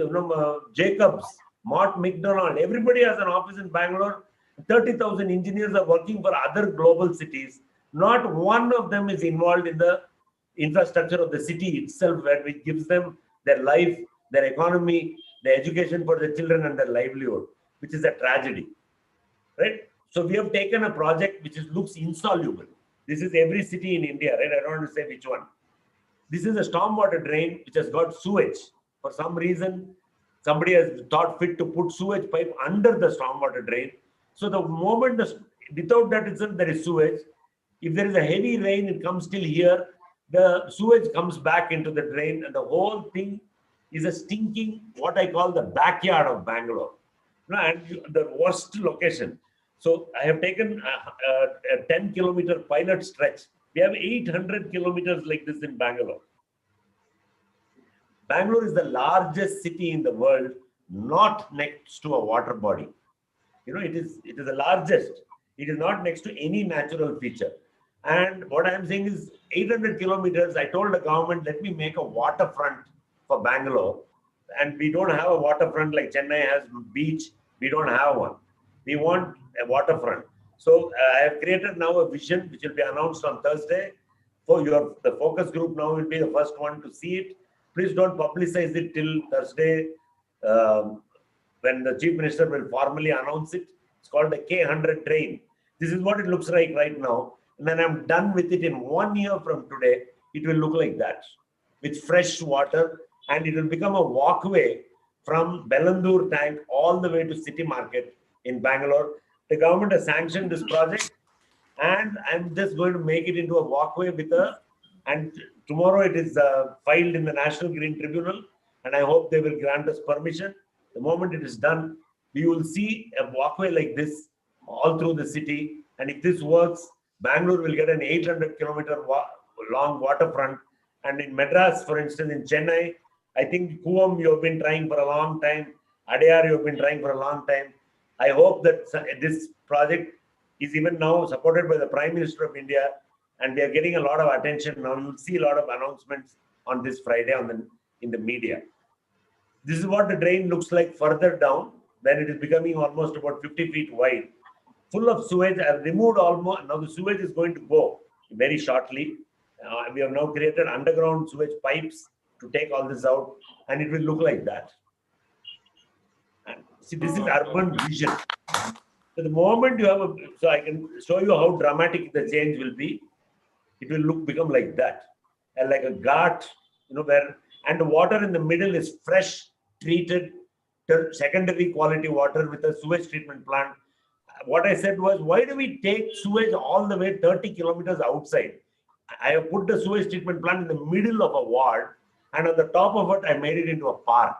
Jacobs, Mott McDonald, everybody has an office in Bangalore. 30,000 engineers are working for other global cities. Not one of them is involved in the infrastructure of the city itself, which gives them their life, their economy, their education for their children and their livelihood, which is a tragedy, right? So we have taken a project which looks insoluble. This is every city in India, right? I don't want to say which one. This is a stormwater drain which has got sewage. For some reason, somebody has thought fit to put sewage pipe under the stormwater drain. So the moment, without that itself, there is sewage. If there is a heavy rain, it comes till here. The sewage comes back into the drain, and the whole thing is a stinking, what I call the backyard of Bangalore. And the worst location. So I have taken a 10-kilometer pilot stretch. We have 800 kilometers like this in Bangalore. Bangalore is the largest city in the world, not next to a water body. It is the largest. It is not next to any natural feature. And what I am saying is 800 kilometers, I told the government, let me make a waterfront for Bangalore. And we don't have a waterfront like Chennai has beach. We don't have one. We want a waterfront. So I have created now a vision which will be announced on Thursday. The focus group now will be the first one to see it. Please don't publicize it till Thursday when the Chief Minister will formally announce it. It's called the K100 train. This is what it looks like right now. And then I'm done with it in 1 year from today. It will look like that with fresh water, and it will become a walkway from Bellandur tank all the way to City Market in Bangalore. The government has sanctioned this project, and I'm just going to make it into a walkway and tomorrow it is filed in the National Green Tribunal, and I hope they will grant us permission. The moment it is done, we will see a walkway like this all through the city. And if this works, Bangalore will get an 800-kilometer long waterfront. And in Madras, for instance, in Chennai, I think Kuam, you have been trying for a long time. Adyar, you have been trying for a long time. I hope that this project is even now supported by the Prime Minister of India, and we are getting a lot of attention now. You'll see a lot of announcements on this Friday in the media. This is what the drain looks like further down, when it is becoming almost about 50 feet wide, full of sewage. I've removed almost, now the sewage is going to go very shortly. We have now created underground sewage pipes to take all this out, and it will look like that. And see, this is urban vision. So the moment you have so I can show you how dramatic the change will be. It will become like that, and like a ghat, and the water in the middle is fresh, treated, secondary quality water with a sewage treatment plant. What I said was, why do we take sewage all the way 30 kilometers outside? I have put the sewage treatment plant in the middle of a ward, and on the top of it, I made it into a park.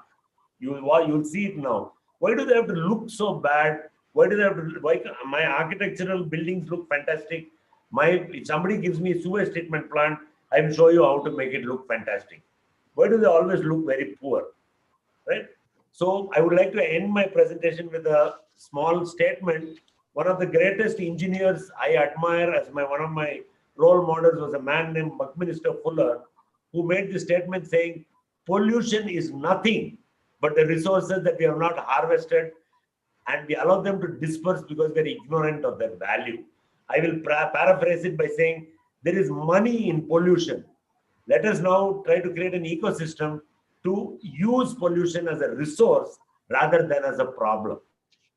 You'll see it now. Why do they have to look so bad? Why my architectural buildings look fantastic? If somebody gives me a sewage treatment plant, I will show you how to make it look fantastic. Why do they always look very poor? Right? So I would like to end my presentation with a small statement. One of the greatest engineers I admire as one of my role models was a man named Buckminster Fuller, who made the statement saying, pollution is nothing but the resources that we have not harvested, and we allow them to disperse because we're ignorant of their value. I will paraphrase it by saying, there is money in pollution. Let us now try to create an ecosystem to use pollution as a resource rather than as a problem.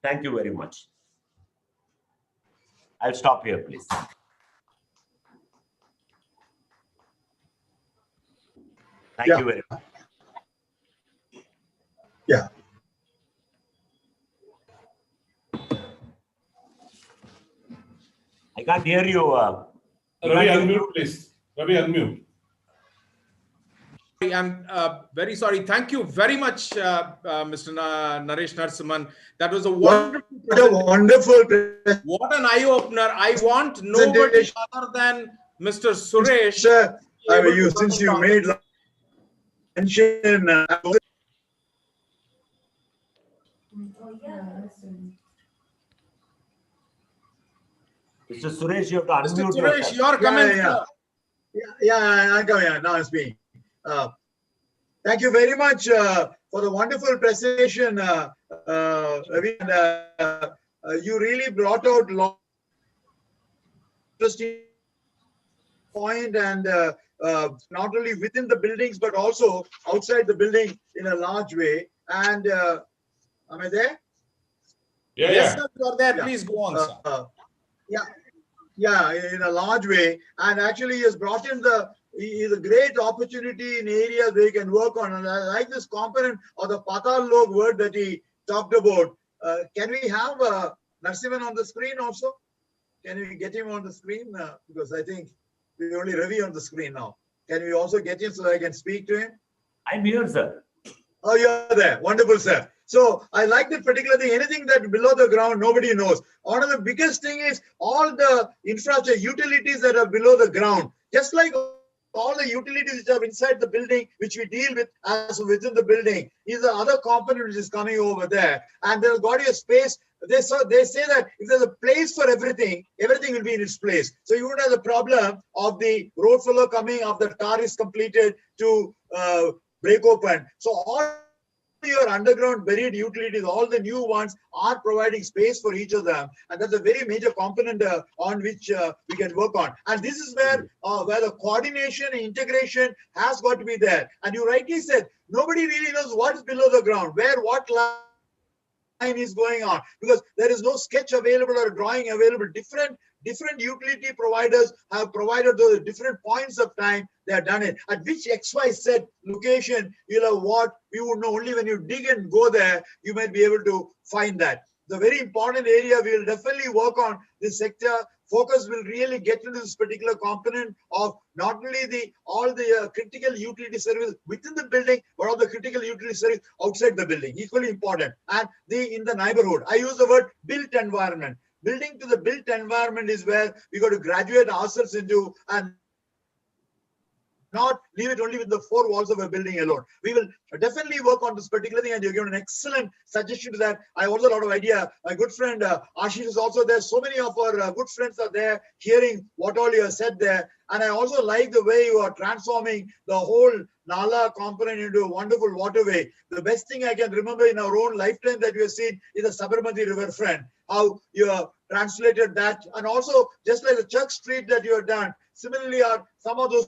Thank you very much. I'll stop here, please. Thank you very much. Yeah. I can't hear you. Ravi, unmute, please. Ravi, unmute. I'm very sorry. Thank you very much, Mr. Naresh Narasimhan. That was a wonderful What an eye-opener. I want nobody other than Mr. Suresh. Sir, since you made mention... Mr. Suresh, you have to unmute Mr. Suresh, your comments. I'm coming. Now it's me. Thank you very much for the wonderful presentation, Ravi. You really brought out a lot of interesting point, and not only within the buildings but also outside the building in a large way. And am I there? Yes, sir, you are there. Please go on, sir. Yeah, in a large way. And actually, he has brought in is a great opportunity in areas where you can work on. And I like this component of the Patal Log word that he talked about. Can we have Narasimhan on the screen also? Can we get him on the screen? Because I think we only Ravi on the screen now. Can we also get him so I can speak to him? I'm here, sir. Oh, you're there. Wonderful, sir. So I like that particular thing. Anything that below the ground, nobody knows. One of the biggest thing is all the infrastructure utilities that are below the ground. Just like all the utilities which are inside the building, which we deal with as within the building, is the other component which is coming over there. And there's got a space. They say that if there's a place for everything, everything will be in its place. So you would have the problem of the road flow coming after the tar is completed to break open. So all your underground buried utilities, all the new ones are providing space for each of them, and that's a very major component on which we can work on. And this is where the coordination and integration has got to be there. And you rightly said, nobody really knows what is below the ground, where what line is going on, because there is no sketch available or drawing available. Different utility providers have provided those different points of time. They have done it. At which XYZ location, you'll have what you would know only when you dig and go there, you might be able to find that. The very important area we will definitely work on this sector. Focus will really get into this particular component of not only all the critical utility service within the building, but all the critical utility service outside the building, equally important. And in the neighborhood, I use the word built environment. Building to the built environment is where we got to graduate ourselves into, and not leave it only with the four walls of a building alone. We will definitely work on this particular thing, and you're given an excellent suggestion to that. I also a lot of idea. My good friend Ashish is also there. So many of our good friends are there hearing what all you have said there. And I also like the way you are transforming the whole Nala component into a wonderful waterway. The best thing I can remember in our own lifetime that we have seen is the Sabarmati River front, how you have translated that. And also, just like the Church Street that you have done, similarly are some of those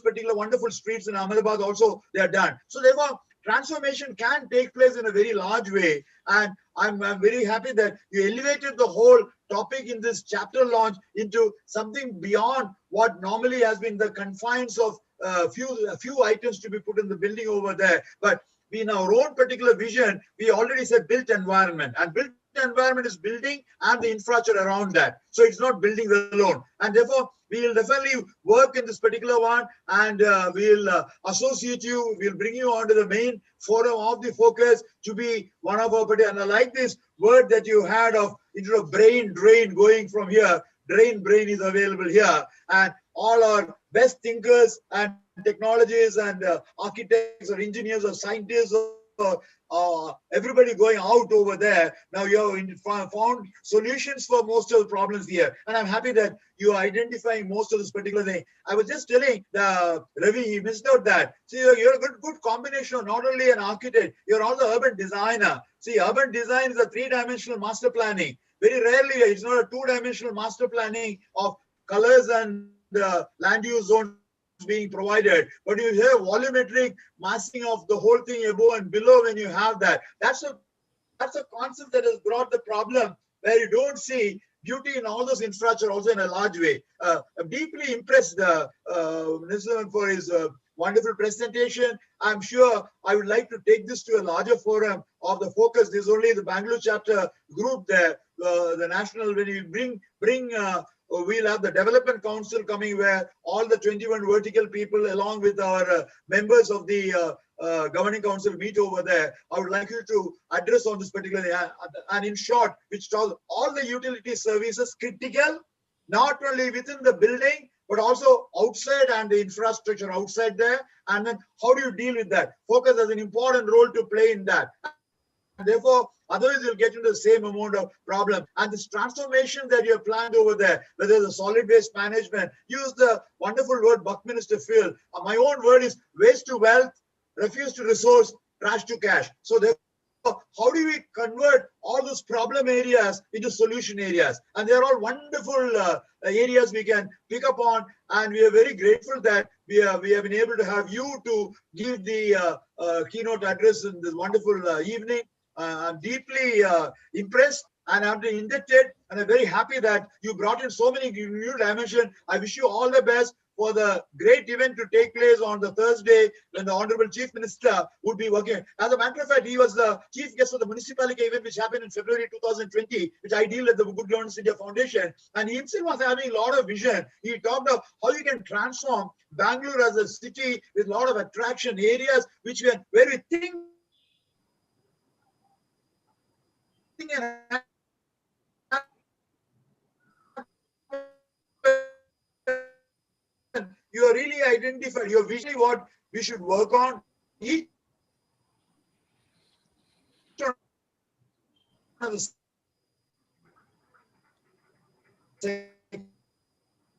particular wonderful streets in Ahmedabad also they are done. So therefore, transformation can take place in a very large way. And I'm very happy that you elevated the whole topic in this chapter launch into something beyond what normally has been the confines of a few items to be put in the building over there. But in our own particular vision, we already said built environment, and built environment is building and the infrastructure around that. So it's not building alone. And therefore, we will definitely work in this particular one, and we'll associate you. We'll bring you onto the main forum of the Focus to be one of our particular. And I like this word that you had of instead of brain drain going from here, brain is available here, and all our best thinkers and technologies and architects or engineers or scientists or everybody going out over there. Now you have found solutions for most of the problems here, and I'm happy that you are identifying most of this particular thing. I was just telling Ravi, he missed out that. See, you're a good combination of not only an architect, you're also urban designer. See, urban design is a three-dimensional master planning. Very rarely, it's not a two-dimensional master planning of colors and land use zones being provided, but you have volumetric massing of the whole thing above and below. When you have that, that's a concept that has brought the problem where you don't see beauty in all those infrastructure also in a large way. I'm deeply impressed Narasimhan for his wonderful presentation. I'm sure I would like to take this to a larger forum of the Focus. There's only the Bangalore chapter group there, the national. When you bring we'll have the development council coming, where all the 21 vertical people along with our members of the governing council meet over there. I would like you to address on this particular, and in short, which tells all the utility services critical, not only within the building, but also outside and the infrastructure outside there. And then how do you deal with that? Focus has an important role to play in that. And therefore, otherwise you'll get into the same amount of problem. And this transformation that you have planned over there, whether it's solid waste management, use the wonderful word Buckminster Fuel. My own word is waste to wealth, refuse to resource, trash to cash. So therefore, how do we convert all those problem areas into solution areas? And they're all wonderful areas we can pick up on. And we are very grateful that we have been able to have you to give the keynote address in this wonderful evening. I'm deeply impressed and I'm indebted, and I'm very happy that you brought in so many new dimensions. I wish you all the best for the great event to take place on the Thursday when the Honorable Chief Minister would be working. As a matter of fact, he was the chief guest of the municipality event which happened in February 2020, which I deal at the Good Governance India Foundation. And he himself was having a lot of vision. He talked of how you can transform Bangalore as a city with a lot of attraction areas, where we think you are really identified. You're visually what we should work on. Each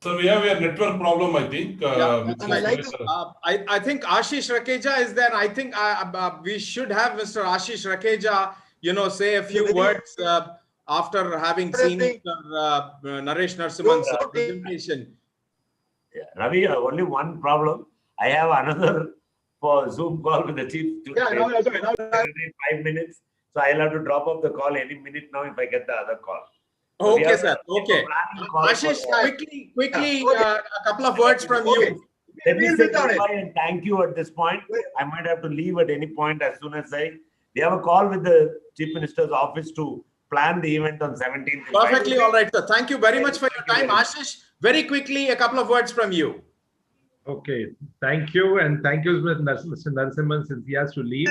So we have a network problem, I think. I think Ashish Rakeja is there. I think we should have Mr. Ashish Rakeja, say a few words after having seen Mr. Naresh Narasimhan's presentation. Yeah. Ravi, only one problem. I have another for Zoom call with the chief. Every 5 minutes. So I'll have to drop off the call any minute now if I get the other call. So okay, sir. Okay. Ashish, quickly, a couple of words from you. Let me say goodbye and thank you at this point. I might have to leave at any point as soon as we have a call with the Chief Minister's office to plan the event on 17th. Perfectly all right, sir. Thank you very much for your time. Ashish, very quickly, a couple of words from you. Okay. Thank you. And thank you, Mr. Narasimhan, since he has to leave.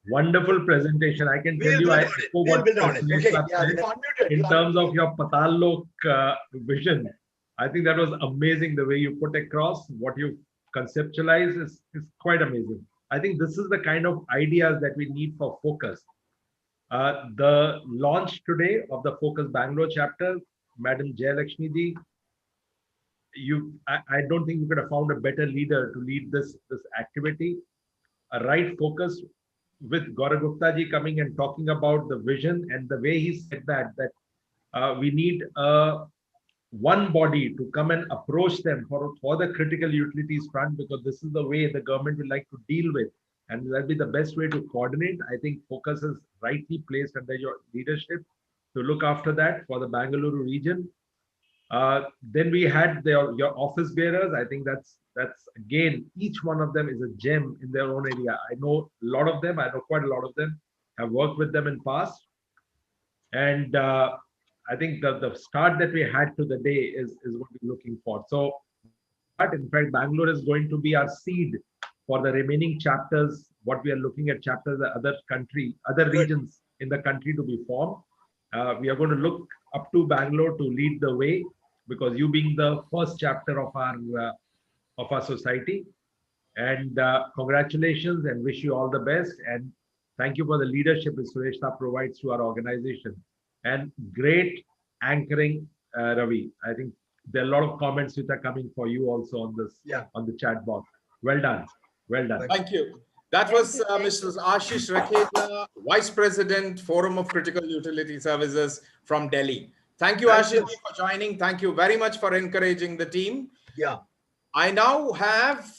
Wonderful presentation. I can tell you, I echo what in terms of your Patallok vision. I think that was amazing. The way you put across what you conceptualize is quite amazing. I think this is the kind of ideas that we need for Focus. The launch today of the Focus-Bangalore chapter, Madam Jayalakshmi Ji, I don't think you could have found a better leader to lead this activity. A right focus with Gaurav Gupta Ji coming and talking about the vision and the way he said that we need one body to come and approach them for the critical utilities front, because this is the way the government will like to deal with, and that'll be the best way to coordinate. I think Focus is rightly placed under your leadership to look after that for the Bangalore region. Then we had your office bearers. I think that's again, each one of them is a gem in their own area. I know a lot of them. I know quite a lot of them. Have worked with them in past, and I think the start that we had to the day is what we're looking for. So, in fact, Bangalore is going to be our seed for the remaining chapters. What we are looking at chapters, other regions in the country to be formed. We are going to look up to Bangalore to lead the way, because you being the first chapter of our society. And congratulations and wish you all the best. And thank you for the leadership that Sureshta provides to our organization. And great anchoring, Ravi. I think there are a lot of comments which are coming for you also on this, on the chat box. Well done. Well done. Thank you. That was Mr. Ashish Rakeja, Vice President, Forum of Critical Utility Services from Delhi. Thank you, Ashish, for joining. Thank you very much for encouraging the team. Yeah. I now have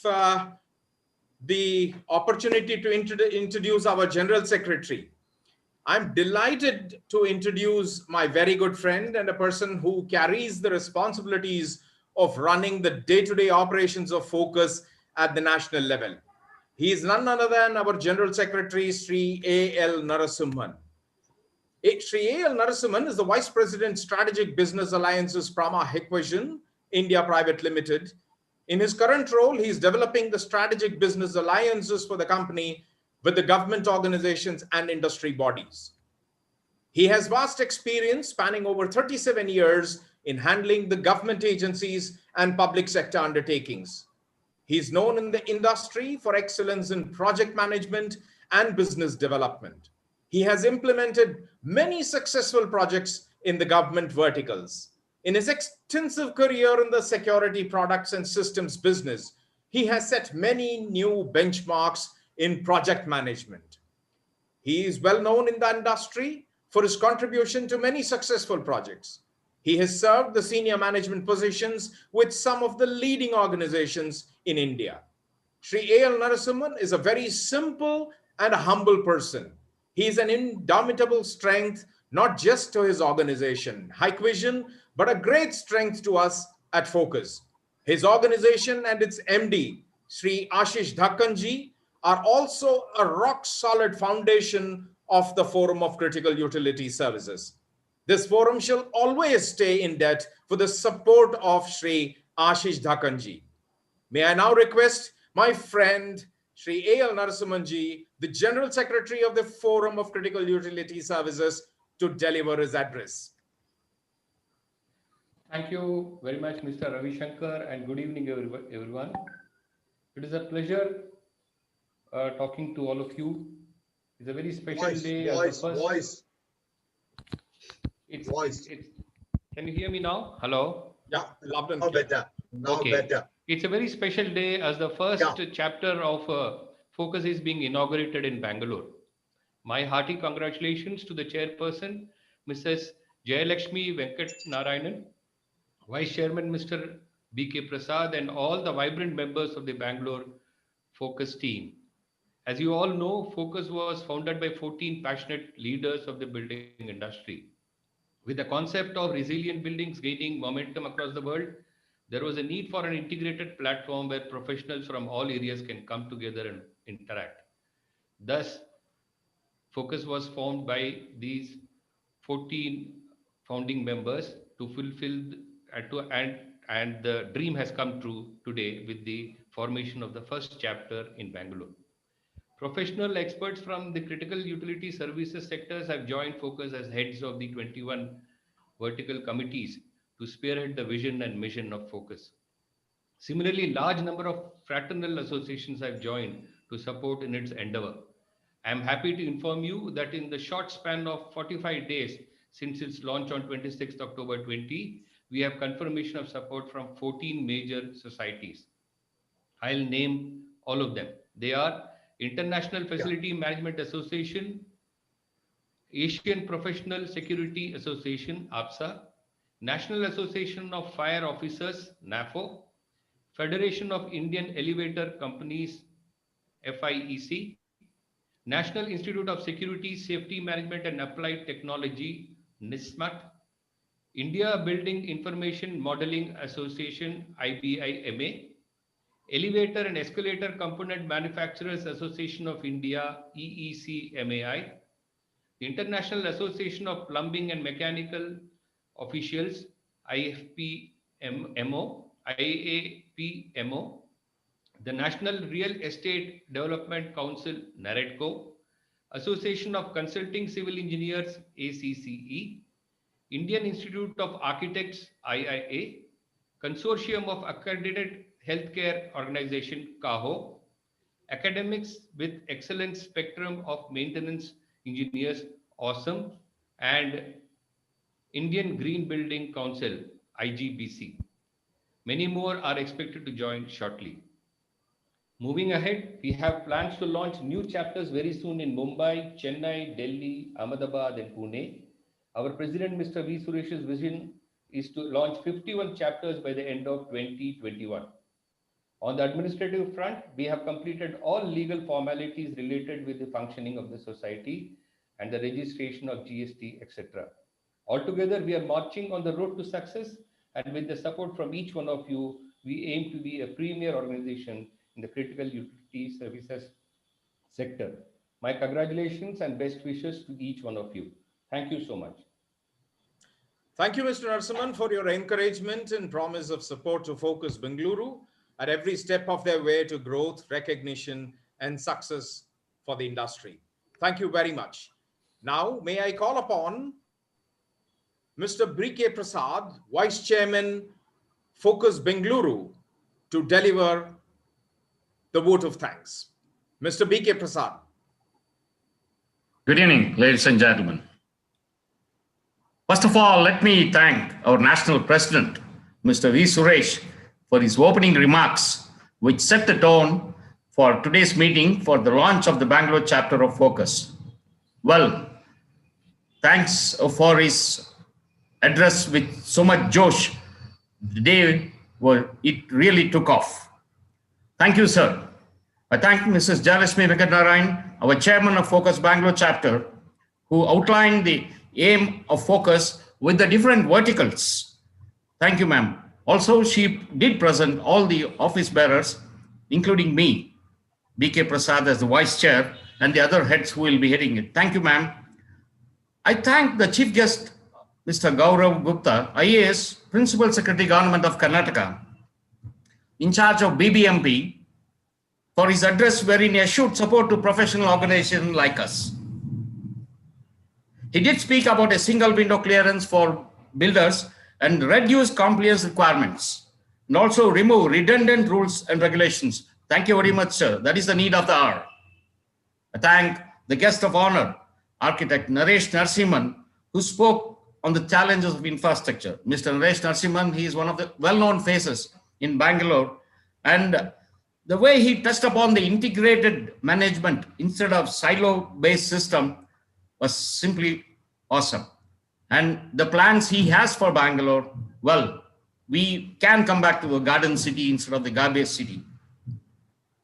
the opportunity to introduce our General Secretary. I'm delighted to introduce my very good friend and a person who carries the responsibilities of running the day-to-day operations of Focus at the national level. He is none other than our General Secretary, Sri A.L. Narasimhan. Sri A.L. Narasimhan is the Vice President, Strategic Business Alliances, Prama Hikvision, India Private Limited. In his current role, he is developing the strategic business alliances for the company with the government organizations and industry bodies. He has vast experience spanning over 37 years in handling the government agencies and public sector undertakings. He is known in the industry for excellence in project management and business development. He has implemented many successful projects in the government verticals. In his extensive career in the security products and systems business, he has set many new benchmarks in project management. He is well known in the industry for his contribution to many successful projects. He has served the senior management positions with some of the leading organizations in India. Sri A.L. Narasimhan is a very simple and a humble person. He is an indomitable strength, not just to his organization, Hikvision, but a great strength to us at Focus. His organization and its MD, Sri Ashish Dhakkanji, are also a rock-solid foundation of the Forum of Critical Utility Services. This forum shall always stay in debt for the support of Sri Ashish Dhakkanji. May I now request my friend Sri A.L. Narasimhanji, the General Secretary of the Forum of Critical Utility Services, to deliver his address. Thank you very much, Mr. Ravi Shankar, and good evening, everyone. It is a pleasure talking to all of you. It's a very special day. Voice. Can you hear me now? Hello? Yeah, loud and Now clear. better. Now Okay. better. It's a very special day as the first chapter of Focus is being inaugurated in Bangalore. My hearty congratulations to the chairperson, Mrs. Jayalakshmi Venkat Narayanan, Vice Chairman Mr. B.K. Prasad, and all the vibrant members of the Bangalore Focus team. As you all know, Focus was founded by 14 passionate leaders of the building industry. With the concept of resilient buildings gaining momentum across the world, there was a need for an integrated platform where professionals from all areas can come together and interact. Thus, Focus was formed by these 14 founding members to fulfill and the dream has come true today with the formation of the first chapter in Bangalore. Professional experts from the critical utility services sectors have joined Focus as heads of the 21 vertical committees to spearhead the vision and mission of Focus. Similarly, large number of fraternal associations have joined to support in its endeavor. I am happy to inform you that in the short span of 45 days since its launch on 26th October 20, we have confirmation of support from 14 major societies. I'll name all of them. They are International Facility Management Association, Asian Professional Security Association, APSA, National Association of Fire Officers, NAFO, Federation of Indian Elevator Companies, FIEC, National Institute of Security, Safety Management and Applied Technology, NISMAT, India Building Information Modeling Association, IBIMA, Elevator and Escalator Component Manufacturers Association of India, EECMAI, the International Association of Plumbing and Mechanical Officials, IFPMO, IAPMO, the National Real Estate Development Council, NAREDCO, Association of Consulting Civil Engineers, ACCE, Indian Institute of Architects, IIA, Consortium of Accredited Healthcare Organization, CAHO, Academics with Excellence Spectrum of Maintenance Engineers, AWESOME, and Indian Green Building Council, IGBC. Many more are expected to join shortly. Moving ahead, we have plans to launch new chapters very soon in Mumbai, Chennai, Delhi, Ahmedabad, and Pune. Our President, Mr. V. Suresh's vision is to launch 51 chapters by the end of 2021. On the administrative front, we have completed all legal formalities related with the functioning of the society and the registration of GST, etc. Altogether, we are marching on the road to success, and with the support from each one of you, we aim to be a premier organization in the critical utility services sector. My congratulations and best wishes to each one of you. Thank you so much. Thank you, Mr. Narasimhan, for your encouragement and promise of support to Focus Bengaluru at every step of their way to growth, recognition, and success for the industry. Thank you very much. Now, may I call upon Mr. B.K. Prasad, Vice Chairman, Focus Bengaluru, to deliver the vote of thanks. Mr. B.K. Prasad. Good evening, ladies and gentlemen. First of all, let me thank our National President, Mr. V. Suresh, for his opening remarks, which set the tone for today's meeting for the launch of the Bangalore chapter of Focus. Well, thanks for his address with so much josh. The day it really took off. Thank you, sir. I thank Mrs. Jayalakshmi Venkat Narayan, our chairman of Focus Bangalore chapter, who outlined the aim of Focus with the different verticals. Thank you, ma'am. Also, she did present all the office bearers, including me, B.K. Prasad as the vice chair, and the other heads who will be heading it. Thank you, ma'am. I thank the chief guest, Mr. Gaurav Gupta, IAS, Principal Secretary, Government of Karnataka, in charge of BBMP, for his address wherein he assured support to professional organizations like us. He did speak about a single window clearance for builders and reduce compliance requirements, and also remove redundant rules and regulations. Thank you very much, sir. That is the need of the hour. I thank the guest of honor, architect Naresh Narasimhan, who spoke on the challenges of infrastructure. Mr. Naresh Narasimhan, he is one of the well-known faces in Bangalore, and the way he touched upon the integrated management instead of silo-based system was simply awesome. And the plans he has for Bangalore, well, we can come back to a garden city instead of the garbage city.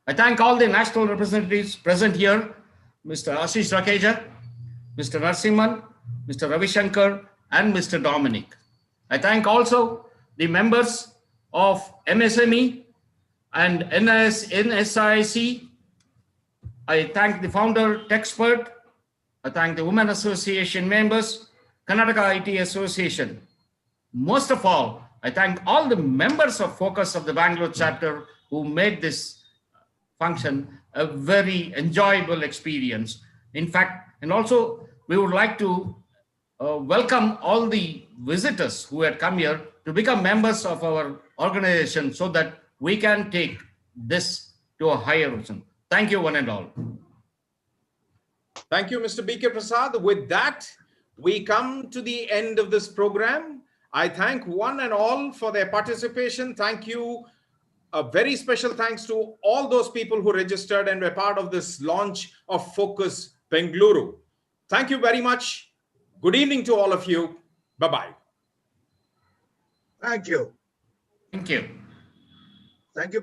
I thank all the national representatives present here, Mr. Ashish Rakeja, Mr. Narasimhan, Mr. Ravi Shankar, and Mr. Dominic. I thank also the members of MSME and NSIC. I thank the founder, Techspert. I thank the Women Association members, Karnataka IT Association. Most of all, I thank all the members of Focus of the Bangalore chapter who made this function a very enjoyable experience. In fact, and also we would like to welcome all the visitors who had come here to become members of our organization so that we can take this to a higher vision. Thank you, one and all. Thank you, Mr. B.K. Prasad. With that, we come to the end of this program. I thank one and all for their participation. Thank you. A very special thanks to all those people who registered and were part of this launch of Focus-Bangalore. Thank you very much. Good evening to all of you. Bye-bye. Thank you. Thank you. Thank you.